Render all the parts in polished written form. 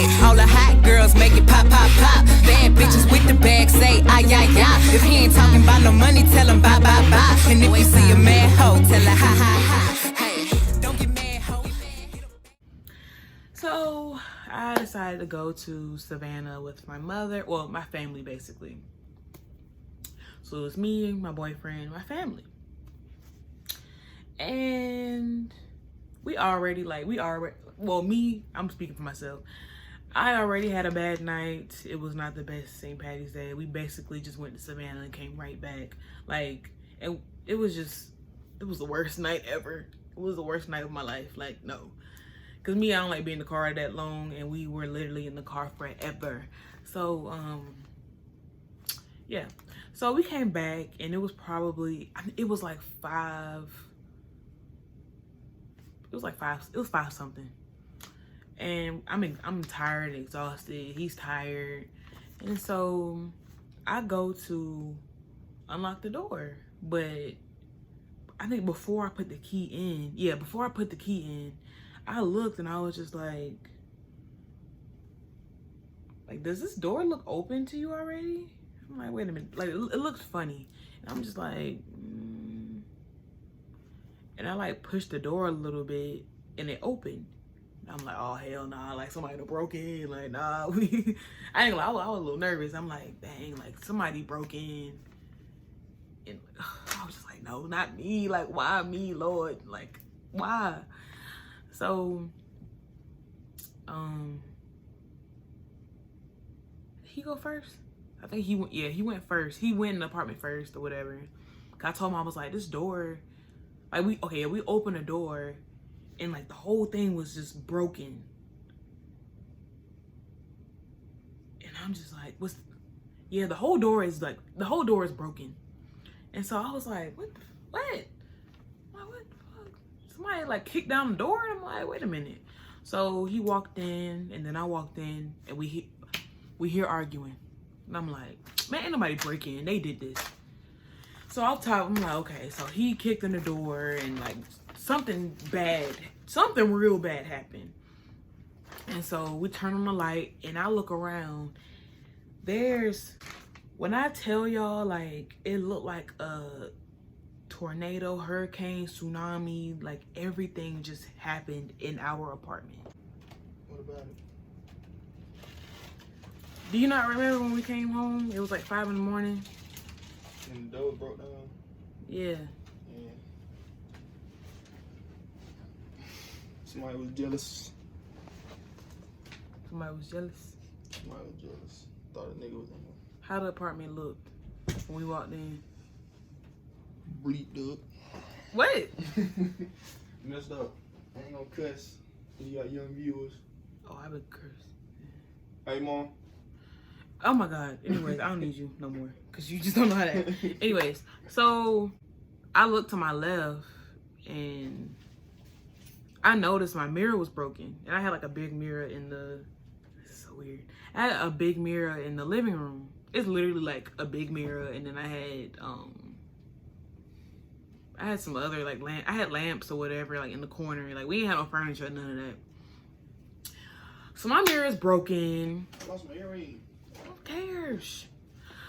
Hey, all the hot girls make it pop, pop, pop. Bad bitches with the bag say, ay, ay, ay. If he ain't talking about no money, tell him bye, bye, bye. And if you see a mad hoe, tell her ha, ha, ha. Hey, don't get mad, hoe. So I decided to go to Savannah with my mother, well, my family basically. So it was me, my boyfriend, my family. And well, me, I'm speaking for myself. I already had a bad night. It was not the best St. Patty's Day. We basically just went to Savannah and came right back. Like, it was the worst night ever. It was the worst night of my life. Like, no. Because me, I don't like being in the car that long, and we were literally in the car forever. So, yeah. So we came back, and it was probably, it was like 5 something. And I'm tired, exhausted. He's tired. And so I go to unlock the door. But I think before I put the key in, I looked and I was just like, does this door look open to you already? I'm like, wait a minute. Like, it looks funny. And I'm just like, And I like pushed the door a little bit and it opened. I'm like, oh, hell nah. Like, somebody done broke in. Like, nah. I ain't gonna lie. I was a little nervous. I'm like, dang, like, somebody broke in. And I was just like, no, not me. Like, why me, Lord? Like, why? So, he go first? I think he went, yeah, he went first. He went in the apartment first or whatever. I told him, I was like, this door, like, we opened the door and like the whole thing was just broken. And I'm just like, the whole door is broken. And so I was like, what? Like, what the fuck? Somebody like kicked down the door? And I'm like, wait a minute. So he walked in and then I walked in and we hear arguing. And I'm like, man, ain't nobody break in. They did this. So I'm like, okay. So he kicked in the door and like something real bad happened. And so we turn on the light and I look around. When I tell y'all, like, it looked like a tornado, hurricane, tsunami, like everything just happened in our apartment. What about it? Do you not remember when we came home? It was like 5 in the morning. And the door broke down? Yeah. Yeah. Somebody was jealous. Somebody was jealous? Somebody was jealous. Thought a nigga was in there. How the apartment looked when we walked in? Bleeped up. What? Messed up. I ain't gonna cuss. You got young viewers. Oh, I would curse. Hey, Mom. Oh my God. Anyways, I don't need you no more because you just don't know how to act. Anyways, so I looked to my left and I noticed my mirror was broken. And I had like a big mirror this is so weird. I had a big mirror in the living room. It's literally like a big mirror. And then I had some other like I had lamps or whatever like in the corner. Like we didn't have no furniture, none of that. So my mirror is broken. I lost my earring. Who cares?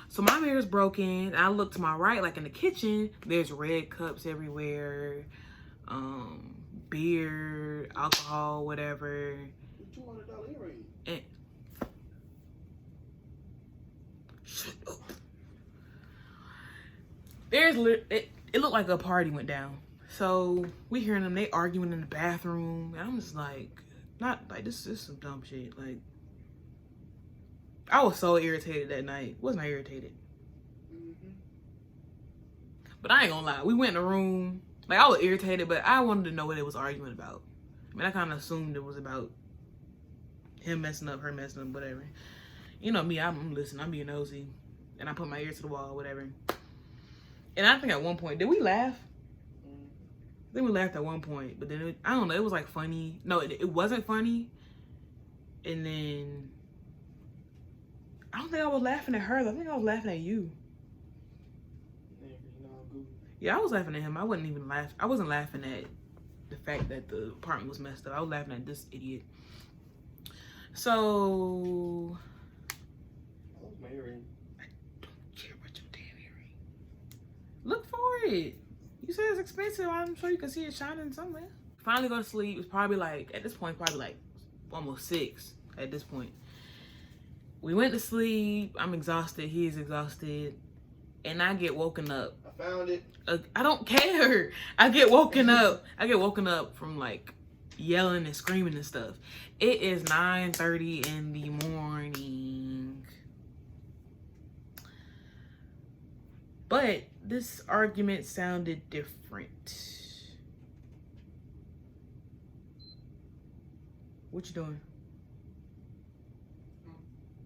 So my mirror is broken. I look to my right, like in the kitchen, there's red cups everywhere, beer, alcohol, whatever. $200 earring. And shut up. It looked like a party went down. So we hearing them, they arguing in the bathroom, and I'm just like, not like this is some dumb shit. Like, I was so irritated that night. Wasn't I irritated? But I ain't gonna lie. We went in the room. Like, I was irritated, but I wanted to know what they was arguing about. I mean, I kind of assumed it was about him messing up, her messing up, whatever. You know me, I'm listening. I'm being nosy. And I put my ear to the wall, whatever. And I think at one point, did we laugh? I think we laughed at one point. But then, I don't know. It was like funny. No, it wasn't funny. And then I don't think I was laughing at her. I think I was laughing at you. Yeah, I was laughing at him. I wasn't even laughing. I wasn't laughing at the fact that the apartment was messed up. I was laughing at this idiot. So Oh, Mary. I don't care about your damn earring. Look for it. You said it's expensive. I'm sure you can see it shining somewhere. Finally go to sleep. It's probably like, at this point, probably like almost 6 at this point. We went to sleep. I'm exhausted. He's exhausted. And I get woken up. I found it. I don't care. I get woken up. I get woken up from like yelling and screaming and stuff. It is 9:30 in the morning. But this argument sounded different. What you doing?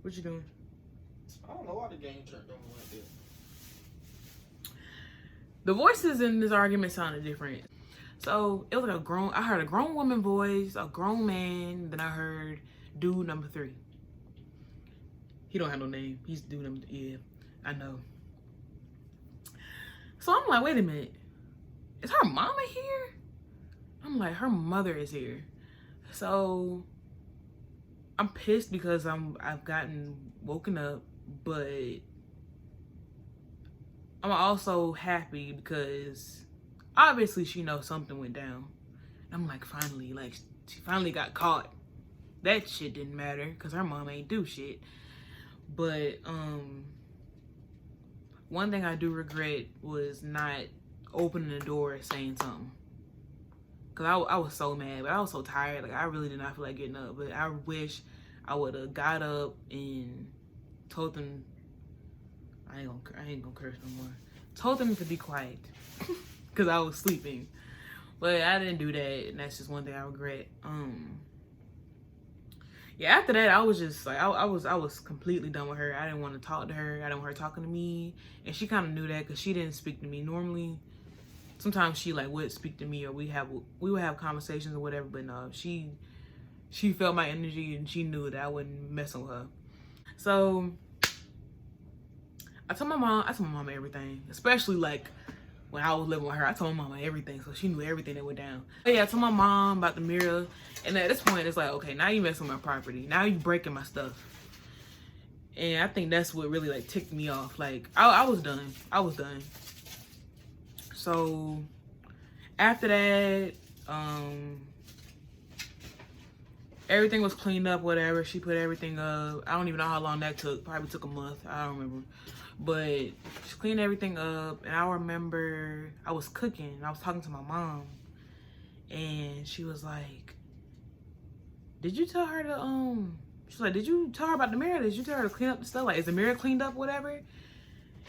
What you doing? I don't know why the game turned on like this. The voices in this argument sounded different. So it was like I heard a grown woman voice, a grown man, then I heard dude number 3. He don't have no name. He's dude number 3. Yeah, I know. So I'm like, wait a minute. Is her mama here? I'm like, her mother is here. So I'm pissed because I've gotten woken up, but I'm also happy because obviously she knows something went down. I'm like, finally, like she finally got caught. That shit didn't matter because her mom ain't do shit. But one thing I do regret was not opening the door and saying something. Cause I was so mad, but I was so tired. Like I really did not feel like getting up. But I wish I would have got up and told them. I ain't gonna curse no more. Told them to be quiet, cause I was sleeping. But I didn't do that, and that's just one thing I regret. Yeah. After that, I was just like I was completely done with her. I didn't want to talk to her. I didn't want her talking to me, and she kind of knew that because she didn't speak to me normally. Sometimes she like would speak to me, or we would have conversations or whatever. But no, she felt my energy and she knew that I wouldn't mess with her. So I told my mom everything, especially like when I was living with her. I told my mama everything, so she knew everything that went down. But yeah, I told my mom about the mirror, and at this point, it's like, okay, now you messing with my property. Now you breaking my stuff. And I think that's what really like ticked me off. Like I was done. I was done. So after that, everything was cleaned up, whatever. She put everything up. I don't even know how long that took. Probably took a month. I don't remember. But she cleaned everything up. And I remember I was cooking. I was talking to my mom. And she was like, did you tell her to, she's like, did you tell her about the mirror? Did you tell her to clean up the stuff? Like, is the mirror cleaned up, whatever?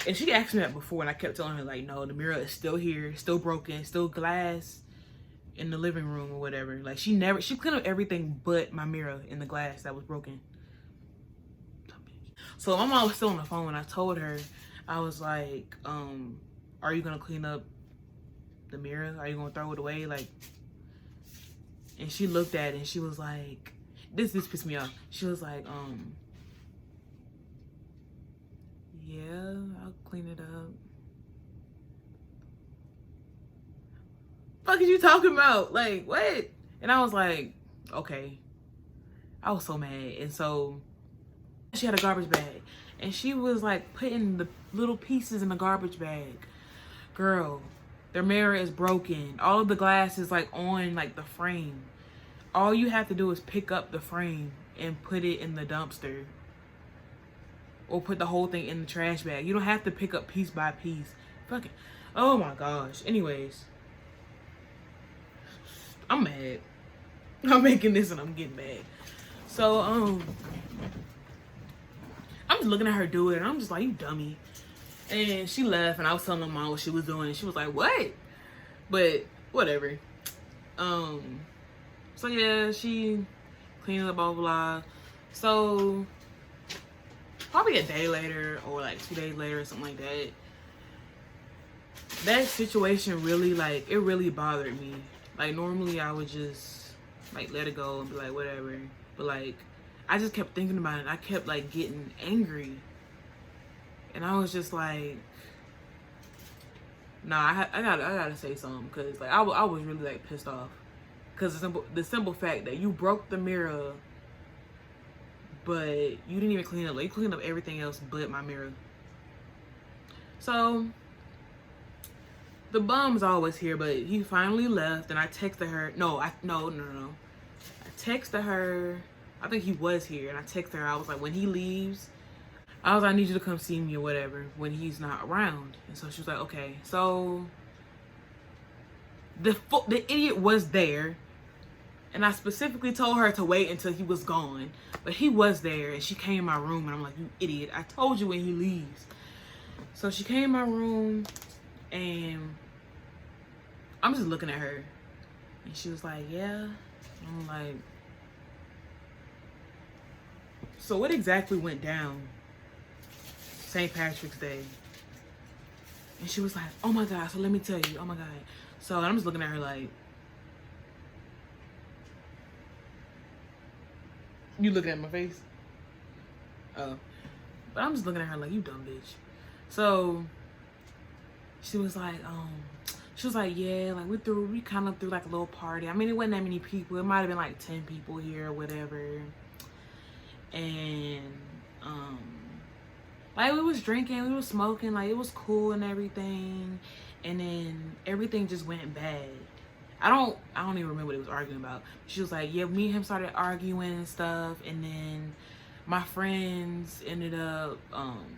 And she asked me that before, and I kept telling her, like, no, the mirror is still here, still broken, still glass in the living room or whatever. Like, she cleaned up everything but my mirror in the glass that was broken. So my mom was still on the phone, and I told her, I was like, are you gonna clean up the mirror? Are you gonna throw it away? Like, and she looked at it, and she was like, this pissed me off. She was like, yeah, I'll clean it up. Fuck is you talking about? Like, what? And I was like, okay. I was so mad. And so she had a garbage bag, and she was like putting the little pieces in the garbage bag. Girl, their mirror is broken. All of the glass is like on like the frame. All you have to do is pick up the frame and put it in the dumpster. Or put the whole thing in the trash bag. You don't have to pick up piece by piece. Fucking, oh my gosh. Anyways, I'm mad. I'm making this and I'm getting mad. So, I'm just looking at her do it, and I'm just like, you dummy. And she left, and I was telling her mom what she was doing, and she was like, what? But whatever. So yeah, she cleaned up, blah, blah, blah. So probably a day later or like 2 days later or something like that, that situation really, like, it really bothered me. Like, normally I would just like let it go and be like, whatever. But like, I just kept thinking about it, and I kept like getting angry. And I was just like, nah, I gotta say something, because like I was really like pissed off. Because the simple fact that you broke the mirror but you didn't even clean up. Like, you cleaned up everything else but my mirror. So the bum's always here, but he finally left, and I texted her. No. I texted her. I think he was here, and I texted her. I was like, when he leaves, I was like, I need you to come see me or whatever when he's not around. And so she was like, okay. So the idiot was there, and I specifically told her to wait until he was gone, but he was there, and she came in my room, and I'm like, you idiot, I told you when he leaves. So she came in my room, and I'm just looking at her, and she was like, yeah. I'm like, so what exactly went down St. Patrick's Day? And she was like, oh my God, so let me tell you, oh my God. So I'm just looking at her like, you looking at my face? Oh. But I'm just looking at her like, you dumb bitch. So she was like, yeah, like we kind of threw like a little party. I mean, it wasn't that many people. It might have been like 10 people here or whatever. And like we was drinking, we was smoking, like it was cool and everything. And then everything just went bad. I don't even remember what it was arguing about. She was like, yeah, me and him started arguing and stuff, and then my friends ended up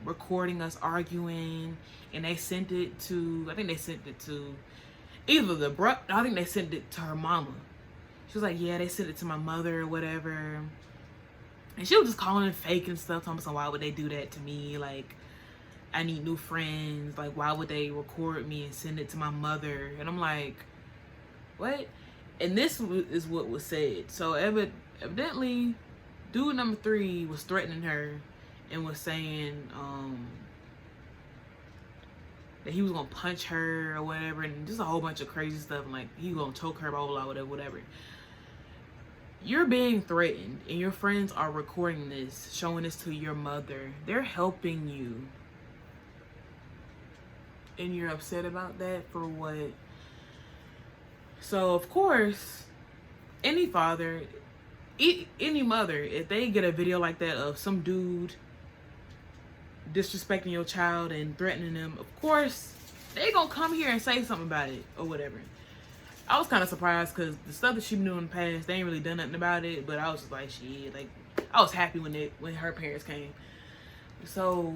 recording us arguing, and they sent it to, I think they sent it to either I think they sent it to her mama. She was like, yeah, they sent it to my mother or whatever. And she was just calling it fake and stuff, talking about, why would they do that to me? Like, I need new friends. Like, why would they record me and send it to my mother? And I'm like, what? And this is what was said. So evidently, dude number 3 was threatening her and was saying that he was gonna punch her or whatever, and just a whole bunch of crazy stuff. Like, he gonna choke her, blah blah blah, whatever. You're being threatened, and your friends are recording this, showing this to your mother. They're helping you, and you're upset about that for what? So of course, any father, any mother, if they get a video like that of some dude disrespecting your child and threatening them, of course they gonna come here and say something about it or whatever. I was kind of surprised because the stuff that she knew in the past, they ain't really done nothing about it. But I was just like, shit, like, I was happy when her parents came. So,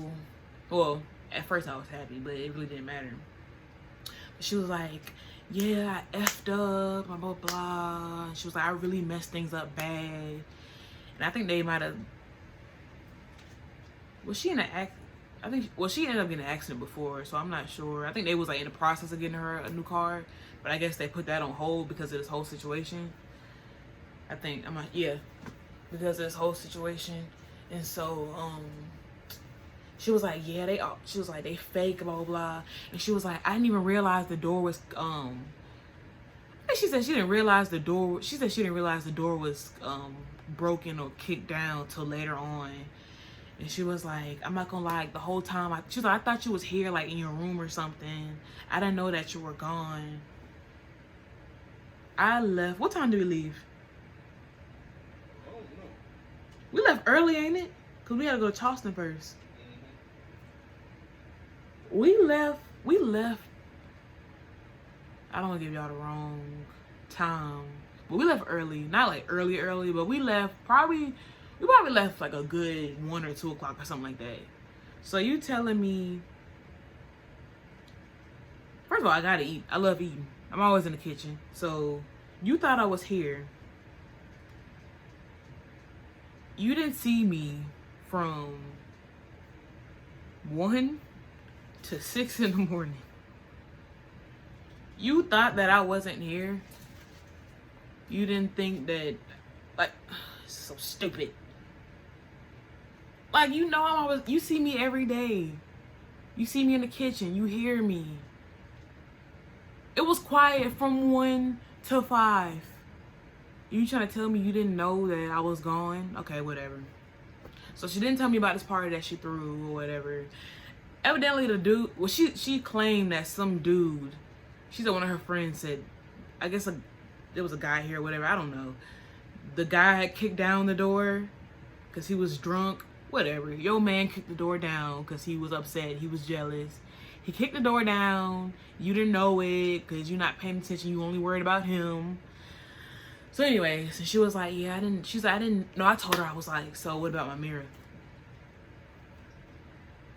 well, at first I was happy, but it really didn't matter. But she was like, yeah, I effed up, blah, blah, blah. She was like, I really messed things up bad. And I think they might have, was she in an accident? I think, well, she ended up getting an accident before, so I'm not sure. I think they was like in the process of getting her a new car, but I guess they put that on hold because of this whole situation. I think, yeah, because of this whole situation. And so, she was like, yeah, she was like, they fake, blah, blah, blah. And she was like, I didn't even realize the door was, I think she said she didn't realize the door, she said she didn't realize the door was, broken or kicked down till later on. And she was like, I'm not gonna lie, the whole time, she was like, I thought you was here, like, in your room or something. I didn't know that you were gone. I left, what time did we leave? I don't know. We left early, ain't it? Because we had to go to Charleston first. We left, I don't want to give y'all the wrong time, but we left early. Not like early, but we probably left like a good 1 or 2 o'clock or something like that. So you telling me, first of all, I gotta eat. I love eating. I'm always in the kitchen. So you thought I was here. You didn't see me from 1 to 6 in the morning. You thought that I wasn't here. You didn't think that, like, so stupid. Like, you know, you see me every day. You see me in the kitchen. You hear me. It was quiet from 1 to 5. You trying to tell me you didn't know that I was gone? Okay, whatever. So she didn't tell me about this party that she threw or whatever. Evidently the dude, well, she claimed that some dude, she said one of her friends said, I guess there was a guy here or whatever, I don't know. The guy had kicked down the door because he was drunk. Whatever. Your man kicked the door down because he was upset. He was jealous. He kicked the door down. You didn't know it because you're not paying attention. You only worried about him. So anyway, so she was like, yeah, I didn't. She's like, I didn't. No, I told her, I was like, so what about my mirror?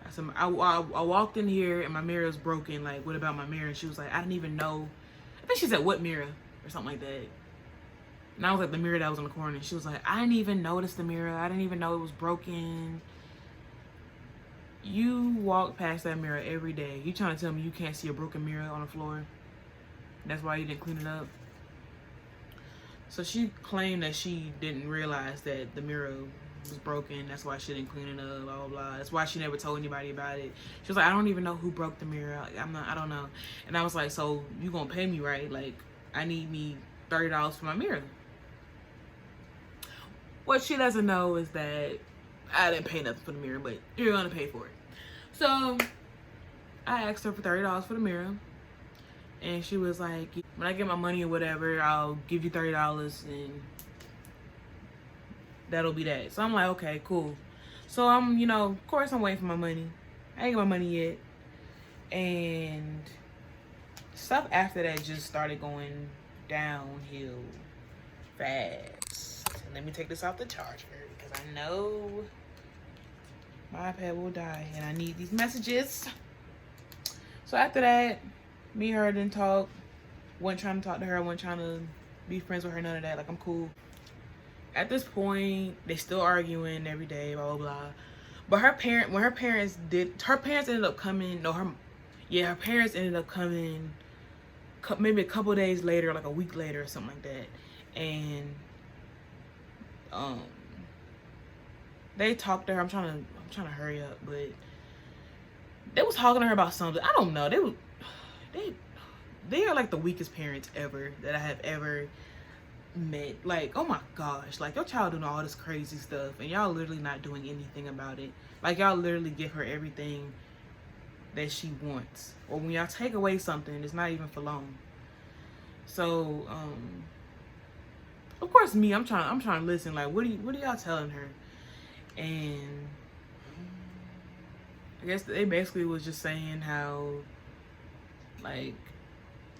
I said, I walked in here and my mirror was broken. Like, what about my mirror? And she was like, I didn't even know. I think she said, what mirror? Or something like that. And I was like, the mirror that was in the corner. And she was like, I didn't even notice the mirror. I didn't even know it was broken. You walk past that mirror every day. You trying to tell me you can't see a broken mirror on the floor? That's why you didn't clean it up? So she claimed that she didn't realize that the mirror was broken. That's why she didn't clean it up, blah, blah, blah. That's why she never told anybody about it. She was like, I don't even know who broke the mirror. I don't know. And I was like, so you gonna pay me, right? Like, I need me $30 for my mirror. What she doesn't know is that I didn't pay nothing for the mirror, but you're gonna pay for it. So I asked her for $30 for the mirror. And she was like, when I get my money or whatever, I'll give you $30 and that'll be that. So I'm like, okay, cool. So I'm, you know, of course I'm waiting for my money. I ain't get my money yet. And stuff after that just started going downhill fast. And let me take this off the charger because I know my iPad will die and I need these messages. So after that, me and her didn't talk. Wasn't trying to talk to her. Wasn't trying to be friends with her. None of that. Like, I'm cool. At this point, they still arguing every day. Blah blah blah. But her parents ended up coming. No, her parents ended up coming. Maybe a couple days later, like a week later or something like that. And they talked to her. I'm trying to hurry up, but they was talking to her about something. I don't know. They are like the weakest parents ever that I have ever met. Like, oh my gosh, like your child doing all this crazy stuff and y'all literally not doing anything about it. Like, y'all literally give her everything that she wants, or when y'all take away something, it's not even for long. So of course me, I'm trying to listen. Like, what are y'all telling her? And I guess they basically was just saying how, like,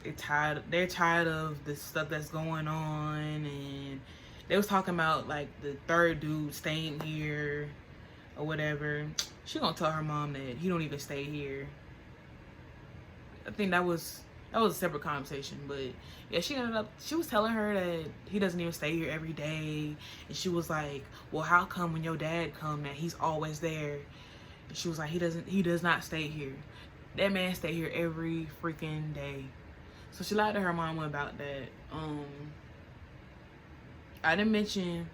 they're tired of the stuff that's going on, and they was talking about like the third dude staying here or whatever. She gonna tell her mom that he don't even stay here. I think that was a separate conversation, but yeah, she was telling her that he doesn't even stay here every day, and she was like, well, how come when your dad come that he's always there? And she was like, he does not stay here. That man stay here every freaking day. So she lied to her mom about that. I didn't mention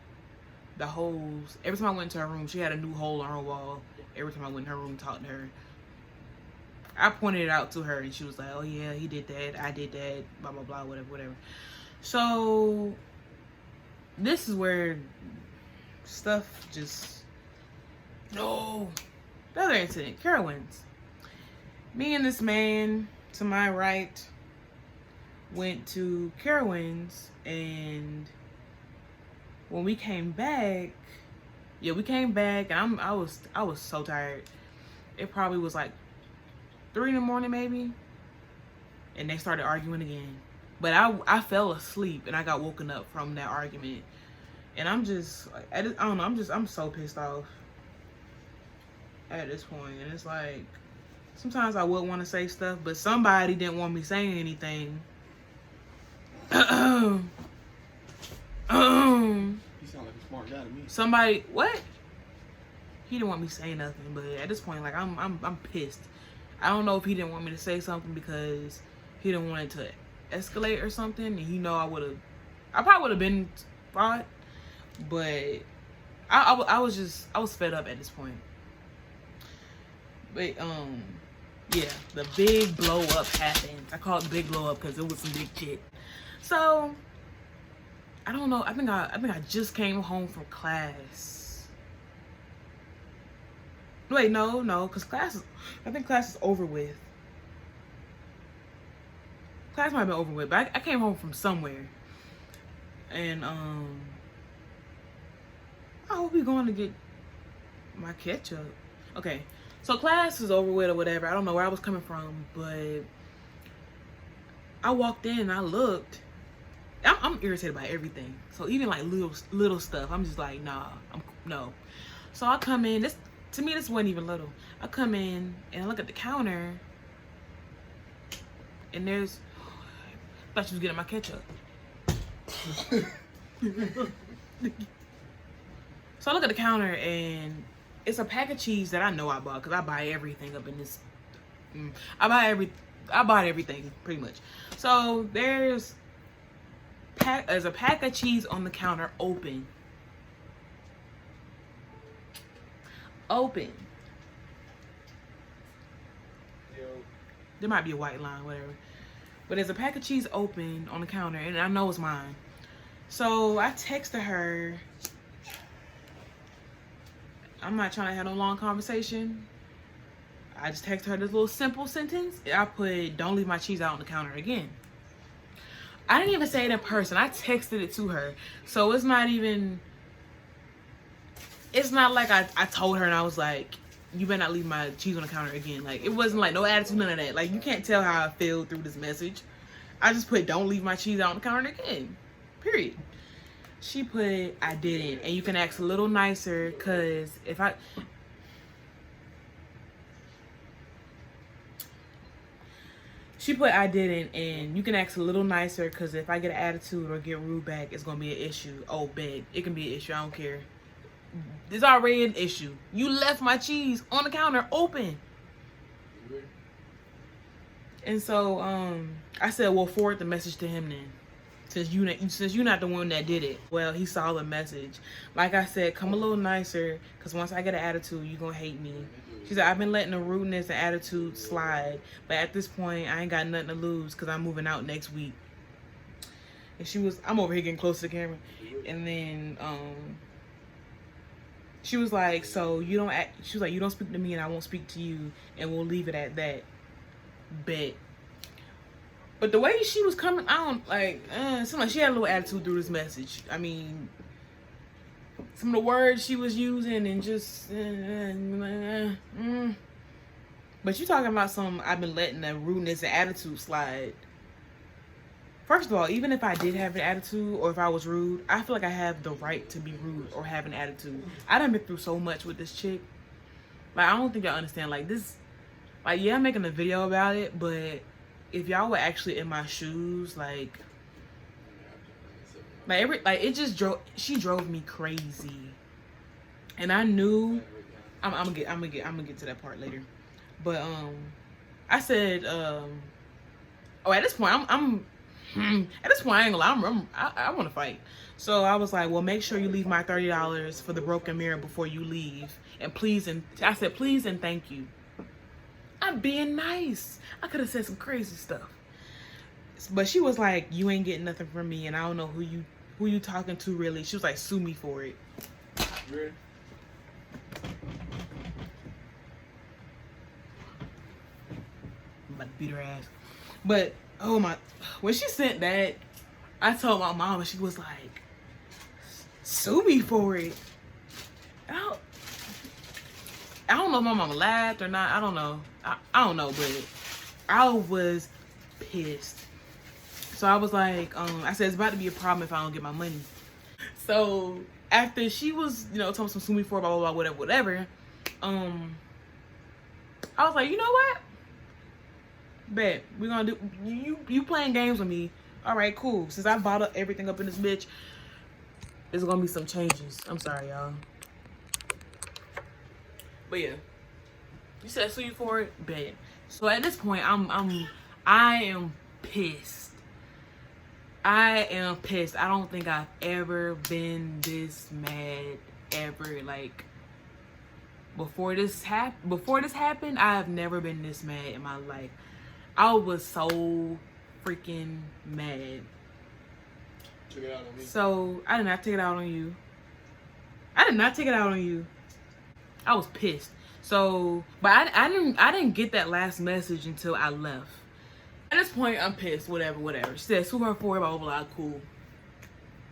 the holes. Every time I went to her room, she had a new hole on her wall. Every time I went in her room, talked to her. I pointed it out to her, and she was like, oh yeah, he did that, I did that, blah blah blah, whatever. So this is where stuff just, no. The other incident, Carowinds. Me and this man to my right went to Carowinds, and when we came back, and I was so tired. It probably was like 3 in the morning maybe, and they started arguing again. But I fell asleep and I got woken up from that argument, and I'm just like, I don't know, I'm so pissed off at this point. And it's like, sometimes I would want to say stuff, but somebody didn't want me saying anything. You sound like a smart guy to me. Somebody, what? He didn't want me to say nothing, but at this point, like, I'm pissed. I don't know if he didn't want me to say something because he didn't want it to escalate or something, and I probably would have been fought, but I was fed up at this point. But yeah, the big blow up happened. I call it big blow up because it was some big shit. So I don't know. I think I just came home from class. Wait, no, because I think class is over with. Class might have been over with, but I came home from somewhere, and I hope you're going to get my ketchup. Okay, so class is over with or whatever. I don't know where I was coming from, but I walked in and I looked. I'm irritated by everything. So even like little stuff, I'm just like, nah, no. So I come in. To me, this wasn't even little. I come in and I look at the counter, and there's. I thought she was getting my ketchup. So I look at the counter and it's a pack of cheese that I know I bought because I buy everything up in this. I bought everything pretty much. So there's a pack of cheese on the counter open. There might be a white line, whatever. But there's a pack of cheese open on the counter and I know it's mine. So I texted her. I'm not trying to have no long conversation. I just texted her this little simple sentence. I put, don't leave my cheese out on the counter again. I didn't even say it in person. I texted it to her. So it's not like I told her and I was like, you better not leave my cheese on the counter again. Like, it wasn't like no attitude, none of that. Like, you can't tell how I feel through this message. I just put, don't leave my cheese out on the counter again. Period. She put, I didn't. And you can ask a little nicer, because if I... She put, I didn't, and you can ask a little nicer, because if I get an attitude or get rude back, it's going to be an issue. Oh, bet. It can be an issue. I don't care. There's already an issue. You left my cheese on the counter open. And so, I said, well, forward the message to him then. Since you're not the one that did it. Well, he saw the message. Like I said, come a little nicer, because once I get an attitude, you're going to hate me. She said, I've been letting the rudeness and attitude slide, but at this point, I ain't got nothing to lose because I'm moving out next week. And I'm over here getting close to the camera. And then, she was like, so you don't she was like, you don't speak to me and I won't speak to you, and we'll leave it at that. Bet. But the way she was coming, I don't, like, it seemed like she had a little attitude through this message. I mean, some of the words she was using and just, But you talking about I've been letting the rudeness and attitude slide. First of all, even if I did have an attitude or if I was rude, I feel like I have the right to be rude or have an attitude. I done been through so much with this chick. Like, I don't think y'all understand. Like, this, like, yeah, I'm making a video about it, but if y'all were actually in my shoes, she drove me crazy. And I knew, I'm gonna get to that part later. But, I said, at this point, at this point, I ain't gonna lie, I want to fight. So I was like, well, make sure you leave my $30 for the broken mirror before you leave. And I said, please and thank you. I'm being nice. I could have said some crazy stuff. But she was like, you ain't getting nothing from me, and I don't know who you talking to really. She was like, sue me for it. Really? I'm about to beat her ass. But, oh my, when she sent that, I told my mom, and she was like, sue me for it. I don't know if my mama laughed or not. I don't know. I don't know, but I was pissed. So I was like, I said, it's about to be a problem if I don't get my money. So after she was, told me some sue me for blah, blah, blah, whatever, I was like, you know what? Bet, we're gonna do, you playing games with me. All right, cool. Since I bought everything up in this bitch, there's gonna be some changes. I'm sorry, y'all. But yeah, you said sue you for it, bet. So at this point, I am pissed. I am pissed. I don't think I've ever been this mad ever. Like, before this happened, I have never been this mad in my life. I was so freaking mad. Took it out on me. So I did not take it out on you. I did not take it out on you. I was pissed. So, but I didn't get that last message until I left. At this point, I'm pissed. Whatever. She said, sue her for it, blah, blah, blah, cool.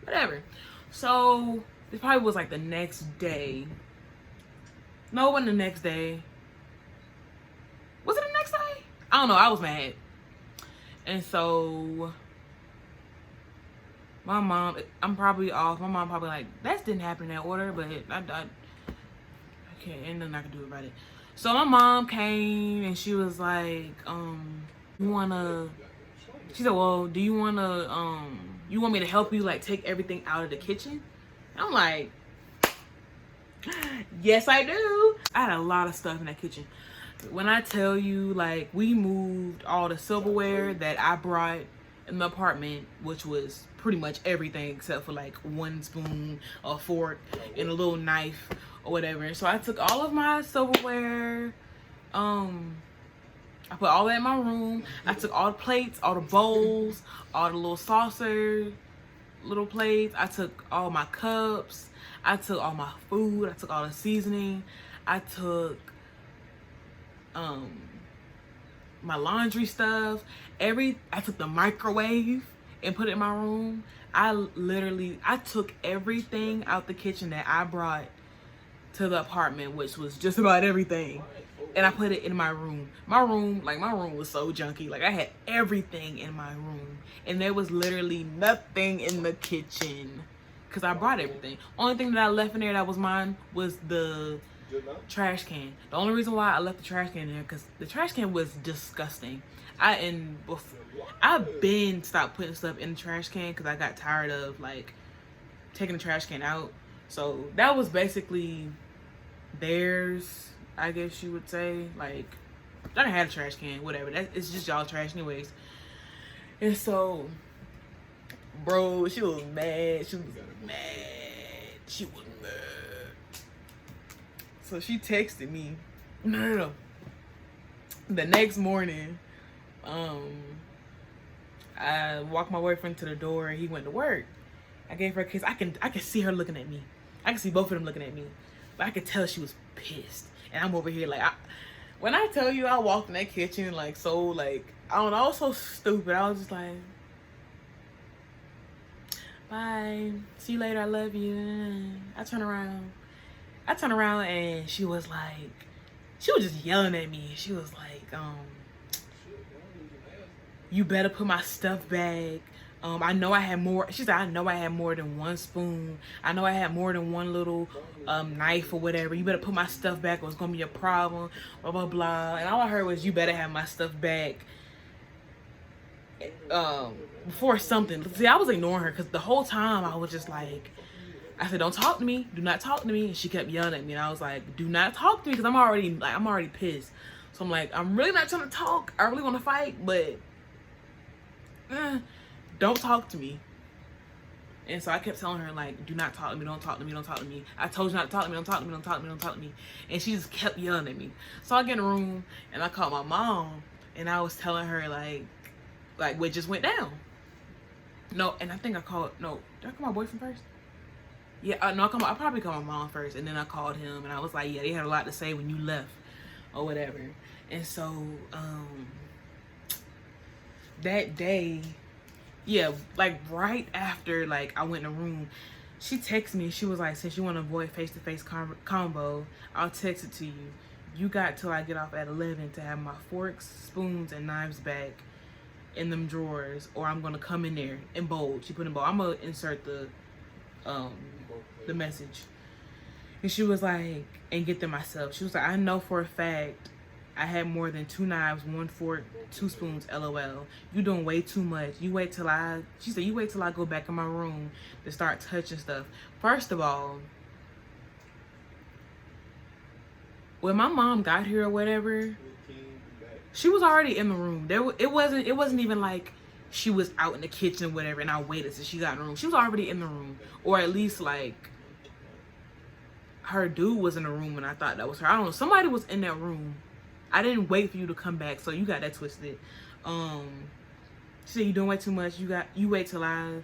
Whatever. So, It probably was like the next day. No, it wasn't the next day. Was it the next day? I don't know. I was mad. And so my mom, I'm probably off. My mom probably like, that didn't happen in that order, but I can't, ain't nothing I can do about it. So my mom came and she was like, she said, well, do you wanna, you want me to help you like take everything out of the kitchen? And I'm like, yes, I do. I had a lot of stuff in that kitchen. When I tell you, like, we moved all the silverware that I brought in the apartment, which was pretty much everything except for like one spoon, a fork, and a little knife or whatever. So I took all of my silverware, I put all that in my room. I took all the plates, all the bowls, all the little saucers, little plates. I took all my cups. I took all my food. I took all the seasoning. I took my laundry stuff. I took the microwave and put it in my room. I took everything out the kitchen that I brought to the apartment, which was just about everything, and I put it in my room. My room was so junky. Like, I had everything in my room, and there was literally nothing in the kitchen because I brought everything. Only thing that I left in there that was mine was the trash can. The only reason why I left the trash can in there because the trash can was disgusting. I've been stopped putting stuff in the trash can because I got tired of like taking the trash can out. So that was basically theirs, I guess you would say. Like, I didn't have a trash can, whatever. It's just y'all trash anyways. And so, bro, she was mad. She was mad. So she texted me. No. The next morning, I walked my boyfriend to the door and he went to work. I gave her a kiss. I can see her looking at me. I can see both of them looking at me. But I could tell she was pissed. And I'm over here like, when I tell you I walked in that kitchen like so like, I don't know, I was so stupid. I was just like, bye. See you later. I love you. I turn around and she was just yelling at me. She was like, you better put my stuff back. I know I had more. She said, I know I had more than one spoon. I know I had more than one little knife or whatever. You better put my stuff back or it's going to be a problem, blah, blah, blah. And all I heard was, you better have my stuff back before something. See, I was ignoring her because the whole time I was just like, I said, don't talk to me. Do not talk to me. And she kept yelling at me. And I was like, do not talk to me because I'm already pissed. So I'm like, I'm really not trying to talk. I really want to fight, but don't talk to me. And so I kept telling her, like, do not talk to me, don't talk to me, don't talk to me. I told you not to talk to me, don't talk to me, don't talk to me, don't talk to me. And she just kept yelling at me. So I get in the room and I called my mom and I was telling her like what just went down. No, and I think did I call my boyfriend first? Yeah, no, I probably called my mom first and then I called him and I was like, yeah, they had a lot to say when you left or whatever. And so, that day, yeah, like right after like I went in the room, she texted me. She was like, since you want to avoid face-to-face combo, I'll text it to you. You got till I get off at 11 to have my forks, spoons, and knives back in them drawers, or I'm gonna come in there in bold. She put in bold. I'm gonna insert the message. And she was like, and get them myself. She was like, I know for a fact I had more than 2 knives, 1 fork, 2 spoons, LOL. You doing way too much. She said, you wait till I go back in my room to start touching stuff. First of all, when my mom got here or whatever, she was already in the room. It wasn't even like she was out in the kitchen or whatever and I waited till she got in the room. She was already in the room. Or at least like her dude was in the room and I thought that was her. I don't know. Somebody was in that room. I didn't wait for you to come back, so you got that twisted. She said, you doing way too much. You wait till I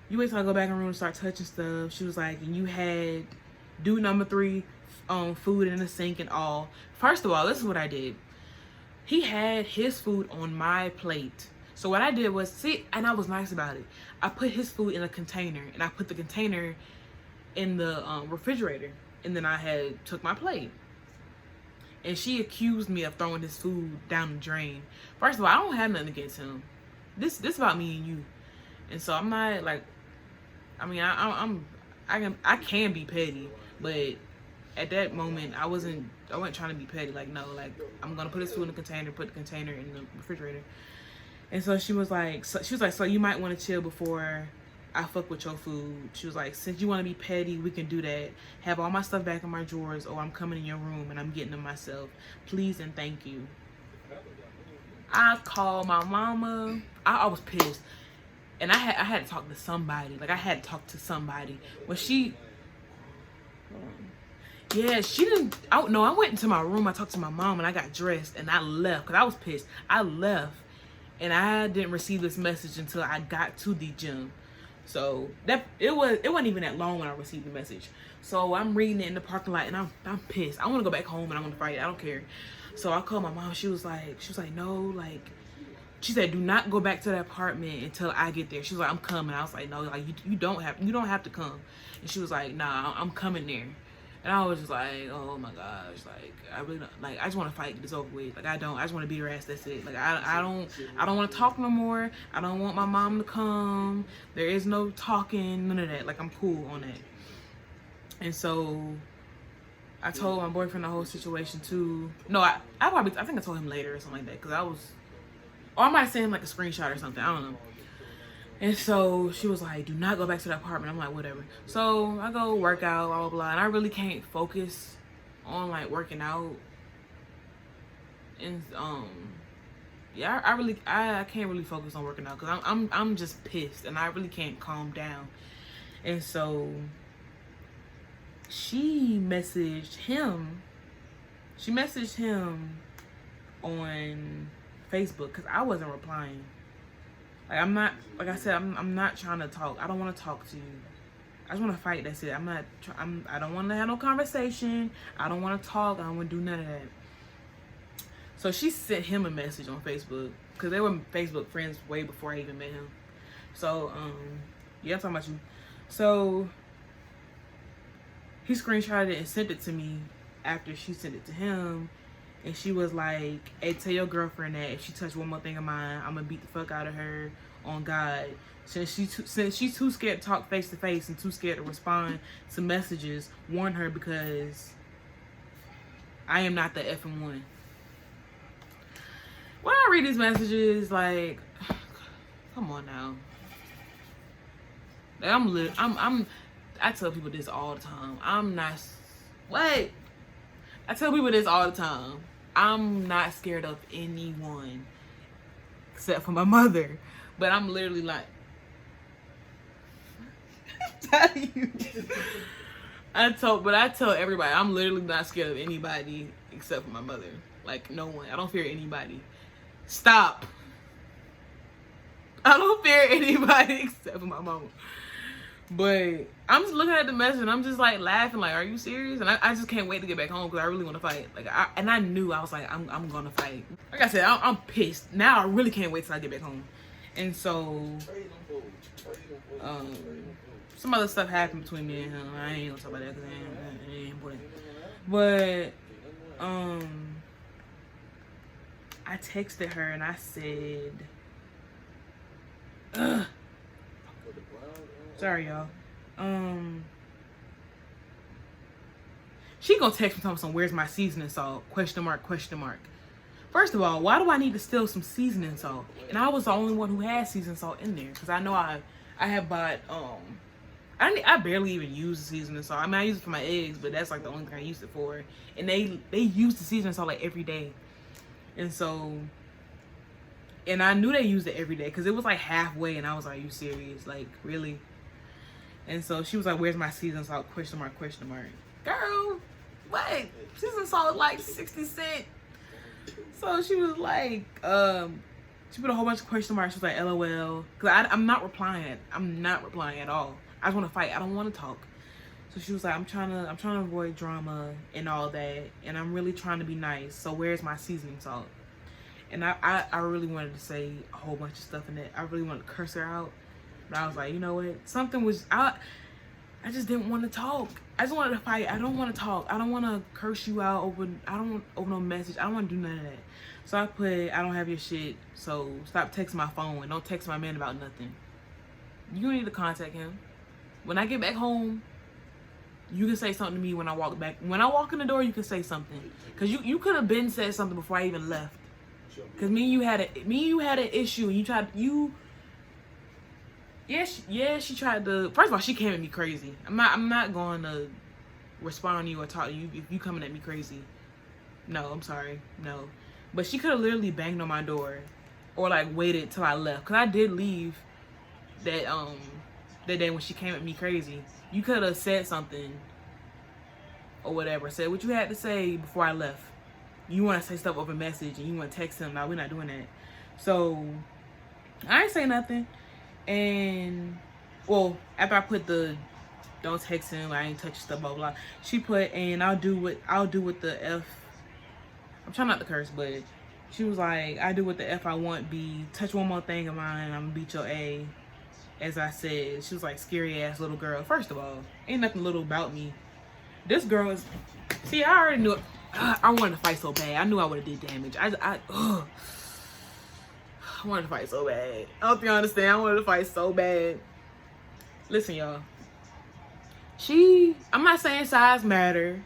go back in the room and start touching stuff. She was like, and you had dude number 3 food in the sink and all. First of all, this is what I did. He had his food on my plate. So what I did was, and I was nice about it. I put his food in a container and I put the container in the refrigerator, and then I had took my plate. And she accused me of throwing his food down the drain. First of all, I don't have nothing against him. This about me and you. And so I'm not like, I mean, I can be petty, but at that moment I wasn't trying to be petty. Like, no, like, I'm gonna put his food in the container, put the container in the refrigerator. And so she was like, so you might want to chill before I fuck with your food. She was like, since you want to be petty, we can do that. Have all my stuff back in my drawers, or I'm coming in your room and I'm getting them myself. Please and thank you. I called my mama. I was pissed. And I had to talk to somebody. Like, I had to talk to somebody. When she... Yeah, she didn't... I went into my room. I talked to my mom and I got dressed and I left because I was pissed. I left and I didn't receive this message until I got to the gym. So it wasn't even that long when I received the message. So I'm reading it in the parking lot and I'm pissed. I want to go back home and I want to fight. I don't care. So I called my mom. She was like, no, like, she said, do not go back to the apartment until I get there. She was like, I'm coming. I was like, no, like, you don't have to come. And she was like, nah, I'm coming there. And I was just like, oh my gosh, like, I really don't, like, I just want to fight, get this over with. Like, I just want to beat her ass, that's it. Like, I don't want to talk no more. I don't want my mom to come. There is no talking, none of that. Like, I'm cool on that. And so I told my boyfriend the whole situation too. No, I think I told him later or something like that, because or I might send him like a screenshot or something, I don't know. And so she was like, do not go back to the apartment. I'm like, whatever. So I go work out, blah, blah, blah. And I really can't focus on like working out. And yeah, I can't really focus on working out because I'm just pissed and I really can't calm down. And so she messaged him on Facebook because I wasn't replying. Like, I'm not, like I said, I'm not trying to talk. I don't want to talk to you. I just want to fight. That's it. I don't want to have no conversation. I don't want to talk. I don't want to do none of that. So she sent him a message on Facebook because they were Facebook friends way before I even met him. So, yeah, I'm talking about you. So he screenshotted it and sent it to me after she sent it to him. And she was like, hey, tell your girlfriend that if she touch one more thing of mine, I'm going to beat the fuck out of her on God. Since she's too scared to talk face to face and too scared to respond to messages, warn her because I am not the effing one. When I read these messages, like, come on now. Like, I tell people this all the time. I tell people this all the time. I'm not scared of anyone except for my mother. But I'm literally like, I tell everybody, I'm literally not scared of anybody except for my mother. Like, no one. I don't fear anybody. Stop. I don't fear anybody except for my mama. But I'm just looking at the message and I'm just like laughing, like, are you serious? And I just can't wait to get back home because I really want to fight. Like, I knew, I was like, I'm gonna fight. Like I said, I'm pissed. Now I really can't wait till I get back home. And so, some other stuff happened between me and him. I ain't gonna talk about that because it ain't important. But, I texted her and I said, ugh. Sorry, y'all. She gonna text me talking some, where's my seasoning salt? Question mark, question mark. First of all, why do I need to steal some seasoning salt? And I was the only one who had seasoning salt in there. Because I know I have bought, I barely even use the seasoning salt. I mean, I use it for my eggs, but that's like the only thing I use it for. And they use the seasoning salt like every day. And so, and I knew they used it every day because it was like halfway and I was like, are you serious? Like, really? And so she was like, where's my seasoning salt? Question mark, question mark. Girl, what? Seasoning salt is like 60 cents. So she was like, she put a whole bunch of question marks. She was like, LOL. Because I'm not replying. I'm not replying at all. I just want to fight. I don't want to talk. So she was like, I'm trying to avoid drama and all that. And I'm really trying to be nice. So where's my seasoning salt? And I really wanted to say a whole bunch of stuff in it. I really wanted to curse her out. But I was like, you know what? Something was... I just didn't want to talk. I just wanted to fight. I don't want to talk. I don't want to curse you out over. I don't want over no message. I don't want to do none of that. So I put, I don't have your shit. So stop texting my phone and don't text my man about nothing. You need to contact him. When I get back home, you can say something to me when I walk back. When I walk in the door, you can say something. Cause you could have been said something before I even left. Cause me and you had an issue. And she tried to. First of all, she came at me crazy. I'm not going to respond to you or talk to you if you coming at me crazy. No, I'm sorry, no. But she could have literally banged on my door, or like waited till I left. Cause I did leave that day when she came at me crazy. You could have said something or whatever. Said what you had to say before I left. You want to say stuff over message and you want to text him. Now we're not doing that. So I ain't say nothing. And well, after I put the don't text him, I ain't touch stuff, blah blah. She put, and I'll do what the F. I'm trying not to curse, but she was like, I do what the F I want. B, touch one more thing of mine, I'm gonna beat your A. As I said, she was like, scary ass little girl. First of all, ain't nothing little about me. This girl is. See, I already knew it. I wanted to fight so bad. I knew I would have did damage. I wanted to fight so bad. I hope you understand. I wanted to fight so bad. Listen, y'all. I'm not saying size matter.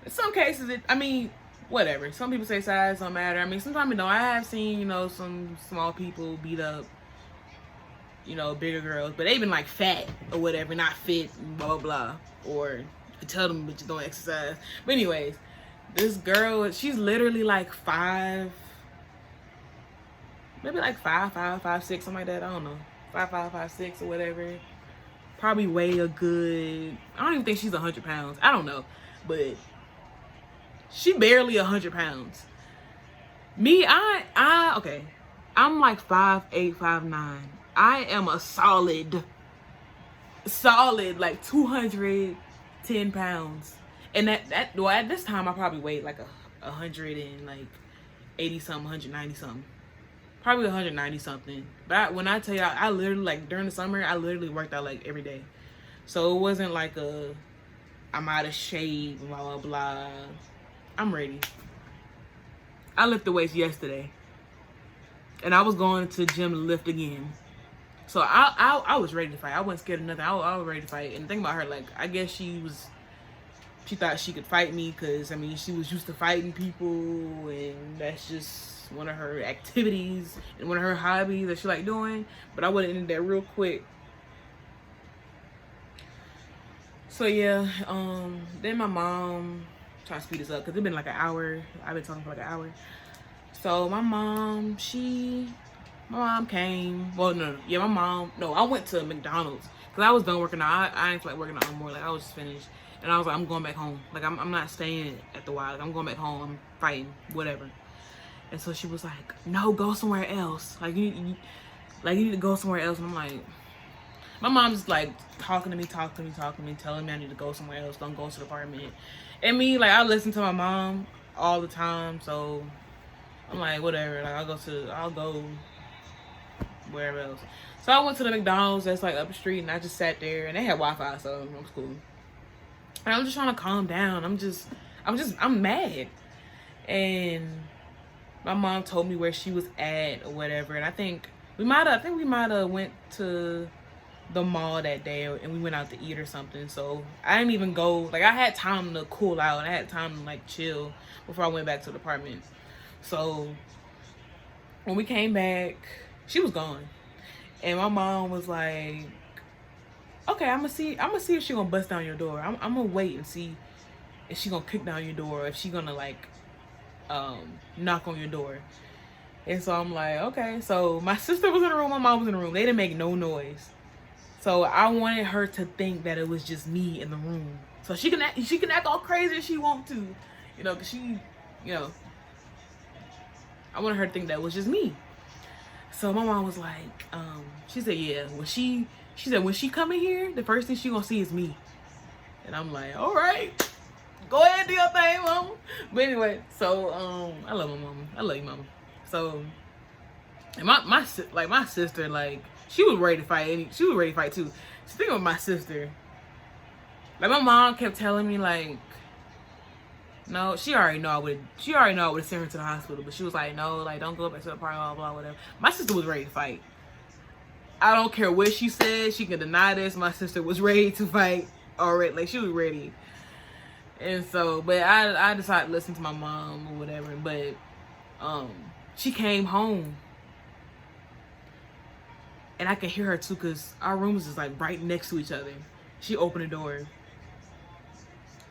In some cases, whatever. Some people say size don't matter. Sometimes, I have seen, some small people beat up, bigger girls. But they've been, like, fat or whatever, not fit, blah, blah, blah. Or you tell them bitches don't exercise. But anyways, this girl, she's literally, like, 5... Maybe like 5'5", 5'6", something like that. I don't know. 5'5", 5'6", or whatever. Probably weigh a good. I don't even think she's 100 pounds. I don't know, but she barely 100 pounds. Me, okay. I'm like 5'8", 5'9". I am a solid like 210 pounds. And at this time I probably weighed like 180 something, 190 something. Probably 190 something. But when I tell you, I literally, like, during the summer, I literally worked out, like, every day. So it wasn't like I'm out of shape, blah, blah, blah. I'm ready. I lifted weights yesterday. And I was going to the gym to lift again. So I was ready to fight. I wasn't scared of nothing. I was ready to fight. And the thing about her, like, I guess she thought she could fight me because, she was used to fighting people. And that's just one of her activities and one of her hobbies that she like doing. But I went into that real quick. So yeah, then my mom tried to speed this up because it's been like an hour. I've been talking for like an hour. So my mom came. Well, my mom. No, I went to McDonald's because I was done working out. I ain't feel like working out anymore. Like I was just finished, and I was like, I'm going back home. Like I'm not staying at the Y. Like, I'm going back home. I'm fighting, whatever. And so she was like, no, go somewhere else. Like, you need to go somewhere else. And I'm like, my mom's just like talking to me, telling me I need to go somewhere else. Don't go to the apartment. And me, like, I listen to my mom all the time. So I'm like, whatever. Like, I'll go wherever else. So I went to the McDonald's that's like up the street, and I just sat there, and they had Wi-Fi, so it was cool. And I'm just trying to calm down. I'm mad. And my mom told me where she was at or whatever, and I think we might have went to the mall that day, and we went out to eat or something. So I didn't even go. Like, I had time to cool out. I had time to like chill before I went back to the apartment. So when we came back, she was gone, and my mom was like, "Okay, I'm gonna see if she gonna bust down your door. I'm gonna wait and see if she gonna kick down your door, or if she gonna like knock on your door." And so I'm like, okay. So my sister was in the room, my mom was in the room. They didn't make no noise. So I wanted her to think that it was just me in the room. So she can act all crazy if she want to, cause she, I wanted her to think that it was just me. So my mom was like, she said, yeah, she said when she come in here, the first thing she gonna see is me. And I'm like, all right, go ahead, do your thing, mama. But anyway, so I love my mama. I love you, mama. So, and my sister, like, she was ready to fight. She was ready to fight too. Speaking of my sister, like my mom kept telling me like, no, she already know I would have sent her to the hospital, but she was like, no, like don't go back to the party, blah blah whatever. My sister was ready to fight. I don't care what she said, she can deny this. My sister was ready to fight already, like she was ready. And so, but I decided to listen to my mom or whatever. But she came home, and I could hear her too, cause our rooms is like right next to each other. She opened the door.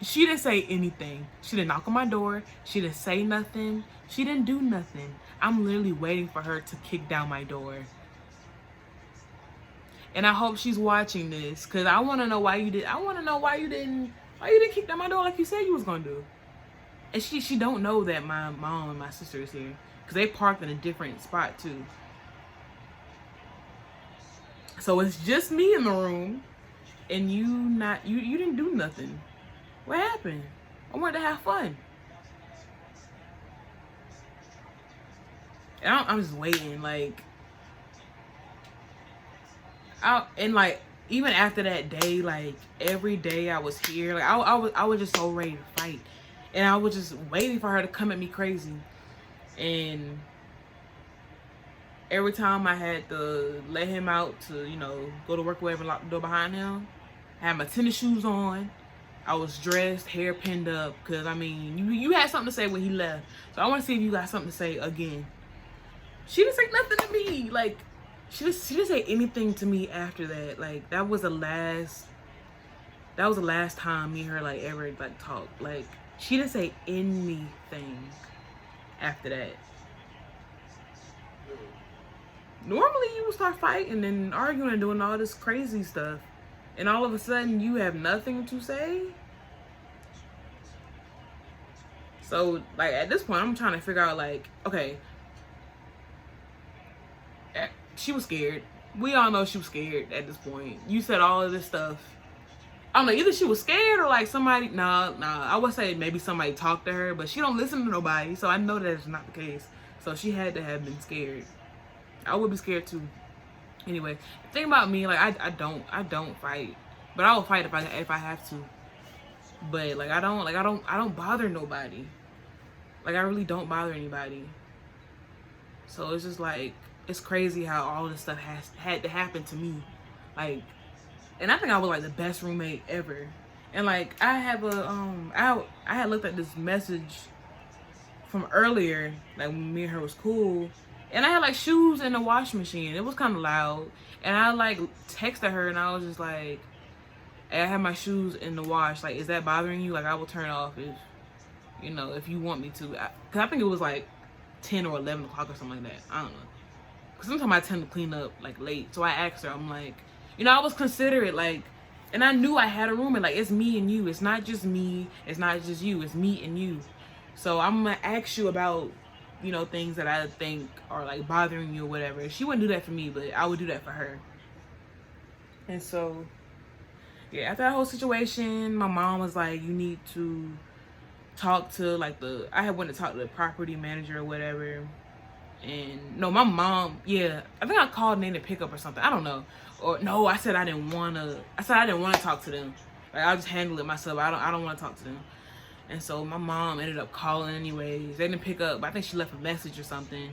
She didn't say anything. She didn't knock on my door. She didn't say nothing. She didn't do nothing. I'm literally waiting for her to kick down my door. And I hope she's watching this, cause I want to know why you did. I want to know why you didn't kick down my door like you said you was gonna do. And she don't know that my mom and my sister is here, cause they parked in a different spot too. So it's just me in the room, and you didn't do nothing. What happened? I wanted to have fun. And I'm just waiting, like. And like even after that day, like every day I was here, like I was just so ready to fight, and I was just waiting for her to come at me crazy. And every time I had to let him out to, you know, go to work or whatever, lock the door behind him, I had my tennis shoes on, I was dressed, hair pinned up, because I mean you had something to say when he left, so I want to see if you got something to say again. She didn't say nothing to me, like. She didn't say anything to me after that. Like that was the last time me and her like ever like talked. Like she didn't say anything after that. Normally you would start fighting and arguing and doing all this crazy stuff, and all of a sudden you have nothing to say. So like at this point I'm trying to figure out like, okay, she was scared. We all know she was scared at this point. You said all of this stuff. I don't know, either she was scared or like somebody, nah, I would say maybe somebody talked to her, but she don't listen to nobody, so I know that is not the case. So she had to have been scared. I would be scared too. Anyway, the thing about me, like I don't fight, but I will fight if I have to. But like I don't bother nobody. Like I really don't bother anybody. So it's just like, it's crazy how all this stuff had to happen to me. Like, and I think I was like the best roommate ever. And like I have I had looked at this message from earlier, like when me and her was cool, and I had like shoes in the washing machine. It was kind of loud, and I like texted her, and I was just like, hey, I have my shoes in the wash, like is that bothering you? Like I will turn it off if, you know, if you want me to, cause I think it was like 10 or 11 o'clock or something like that. I don't know. Cause sometimes I tend to clean up like late. So I asked her, I'm like, you know, I was considerate, like, and I knew I had a roommate, like it's me and you. It's not just me, it's not just you, it's me and you. So I'm gonna ask you about, you know, things that I think are like bothering you or whatever. She wouldn't do that for me, but I would do that for her. And so, yeah, after that whole situation, my mom was like, you need to talk to like I had went to talk to the property manager or whatever. And no, my mom, yeah, I think I called Nate to pick up or something. I don't know. Or no, I said I didn't want to talk to them. Like I'll just handle it myself. I don't want to talk to them. And so my mom ended up calling anyways. They didn't pick up, but I think she left a message or something.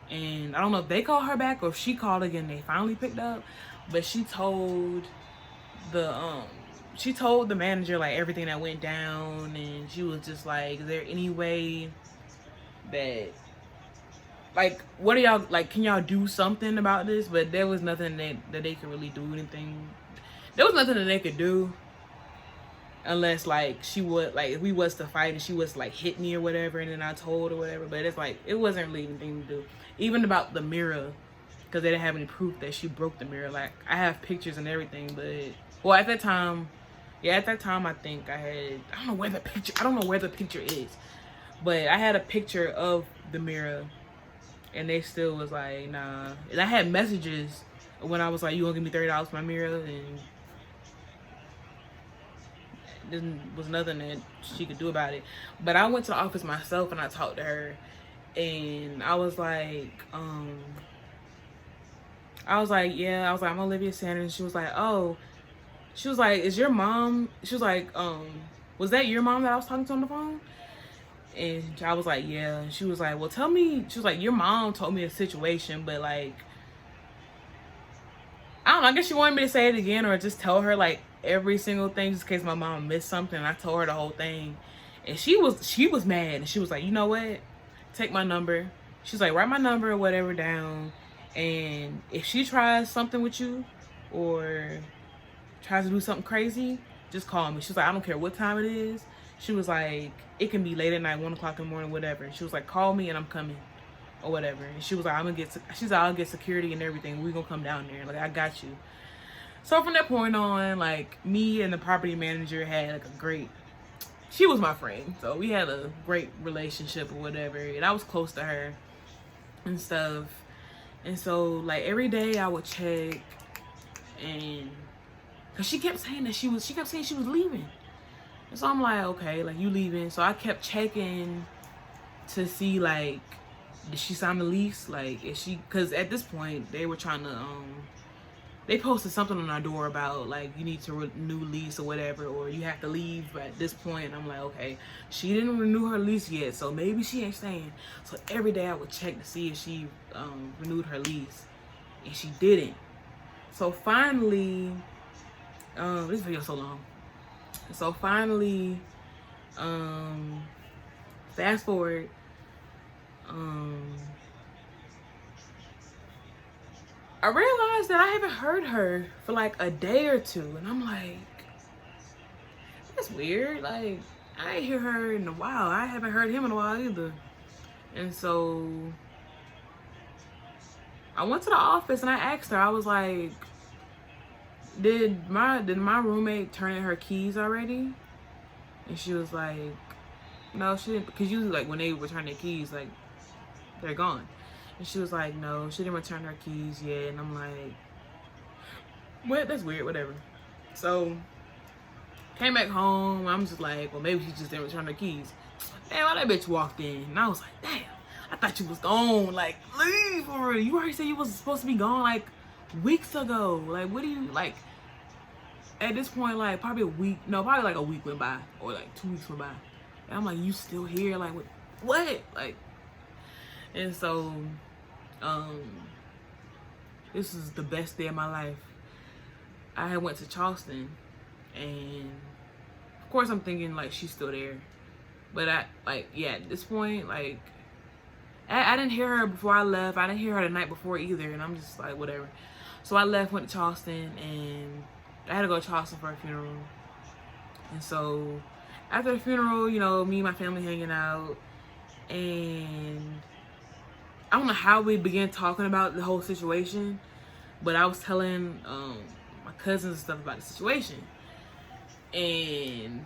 And I don't know if they called her back or if she called again. They finally picked up, but she told the manager like everything that went down, and she was just like, is there any way that, like, what are y'all, like, can y'all do something about this? But there was nothing that they could really do anything. There was nothing that they could do unless, like, she would, like, if we was to fight and she was, like, hit me or whatever, and then I told or whatever. But it's, like, it wasn't really anything to do. Even about the mirror, because they didn't have any proof that she broke the mirror. Like, I have pictures and everything, but, well, at that time, I think I had, I don't know where the picture is. But I had a picture of the mirror. And they still was like, nah. And I had messages when I was like, you gonna give me $30 for my mirror? And there was nothing that she could do about it. But I went to the office myself and I talked to her. And I was like, I was like, yeah. I was like, I'm Olivia Sanders. And she was like, oh. She was like, is your mom? She was like, was that your mom that I was talking to on the phone? And I was like, yeah. And she was like, well, tell me. She was like, your mom told me a situation, but like, I don't know. I guess she wanted me to say it again or just tell her like every single thing just in case my mom missed something. And I told her the whole thing. And she was mad. And she was like, you know what? Take my number. She's like, write my number or whatever down. And if she tries something with you or tries to do something crazy, just call me. She was like, I don't care what time it is. She was like, it can be late at night, 1 o'clock in the morning, whatever. And she was like, call me and I'm coming or whatever. And she was like, she's like, I'll get security and everything. We gonna come down there. Like, I got you. So from that point on, like, me and the property manager had like she was my friend. So we had a great relationship or whatever. And I was close to her and stuff. And so like every day I would check, and cause she kept saying she was leaving. And so I'm like, okay, like, you leaving. So I kept checking to see like, did she sign the lease? Like, is she, cause at this point they were trying to they posted something on our door about like, you need to renew lease or whatever, or you have to leave at this point. And I'm like, okay, she didn't renew her lease yet, so maybe she ain't staying. So every day I would check to see if she renewed her lease, and she didn't. So finally, this video so long. So finally, fast forward, I realized that I haven't heard her for like a day or two, and I'm like, that's weird. Like, I ain't hear her in a while. I haven't heard him in a while either. And so I went to the office and I asked her, I was like, did my roommate turn in her keys already? And she was like, no, she didn't, because usually like when they return their keys, like, they're gone. And she was like, no, she didn't return her keys yet. And I'm like, what? That's weird, whatever. So came back home. I'm just like, well, maybe she just didn't return her keys. Damn, that bitch walked in, and I was like, damn, I thought you was gone. Like, leave already. You already said you was supposed to be gone like weeks ago. Like, what do you, like, at this point, like, probably like a week went by, or like 2 weeks went by. And I'm like, you still here? Like, what? Like, and so, this is the best day of my life. I had went to Charleston, and of course I'm thinking like she's still there. But at this point, like, I didn't hear her before I left. I didn't hear her the night before either, and I'm just like, whatever. So I left, went to Charleston, and I had to go to Charleston for a funeral. And so after the funeral, you know, me and my family hanging out, and I don't know how we began talking about the whole situation, but I was telling my cousins and stuff about the situation. And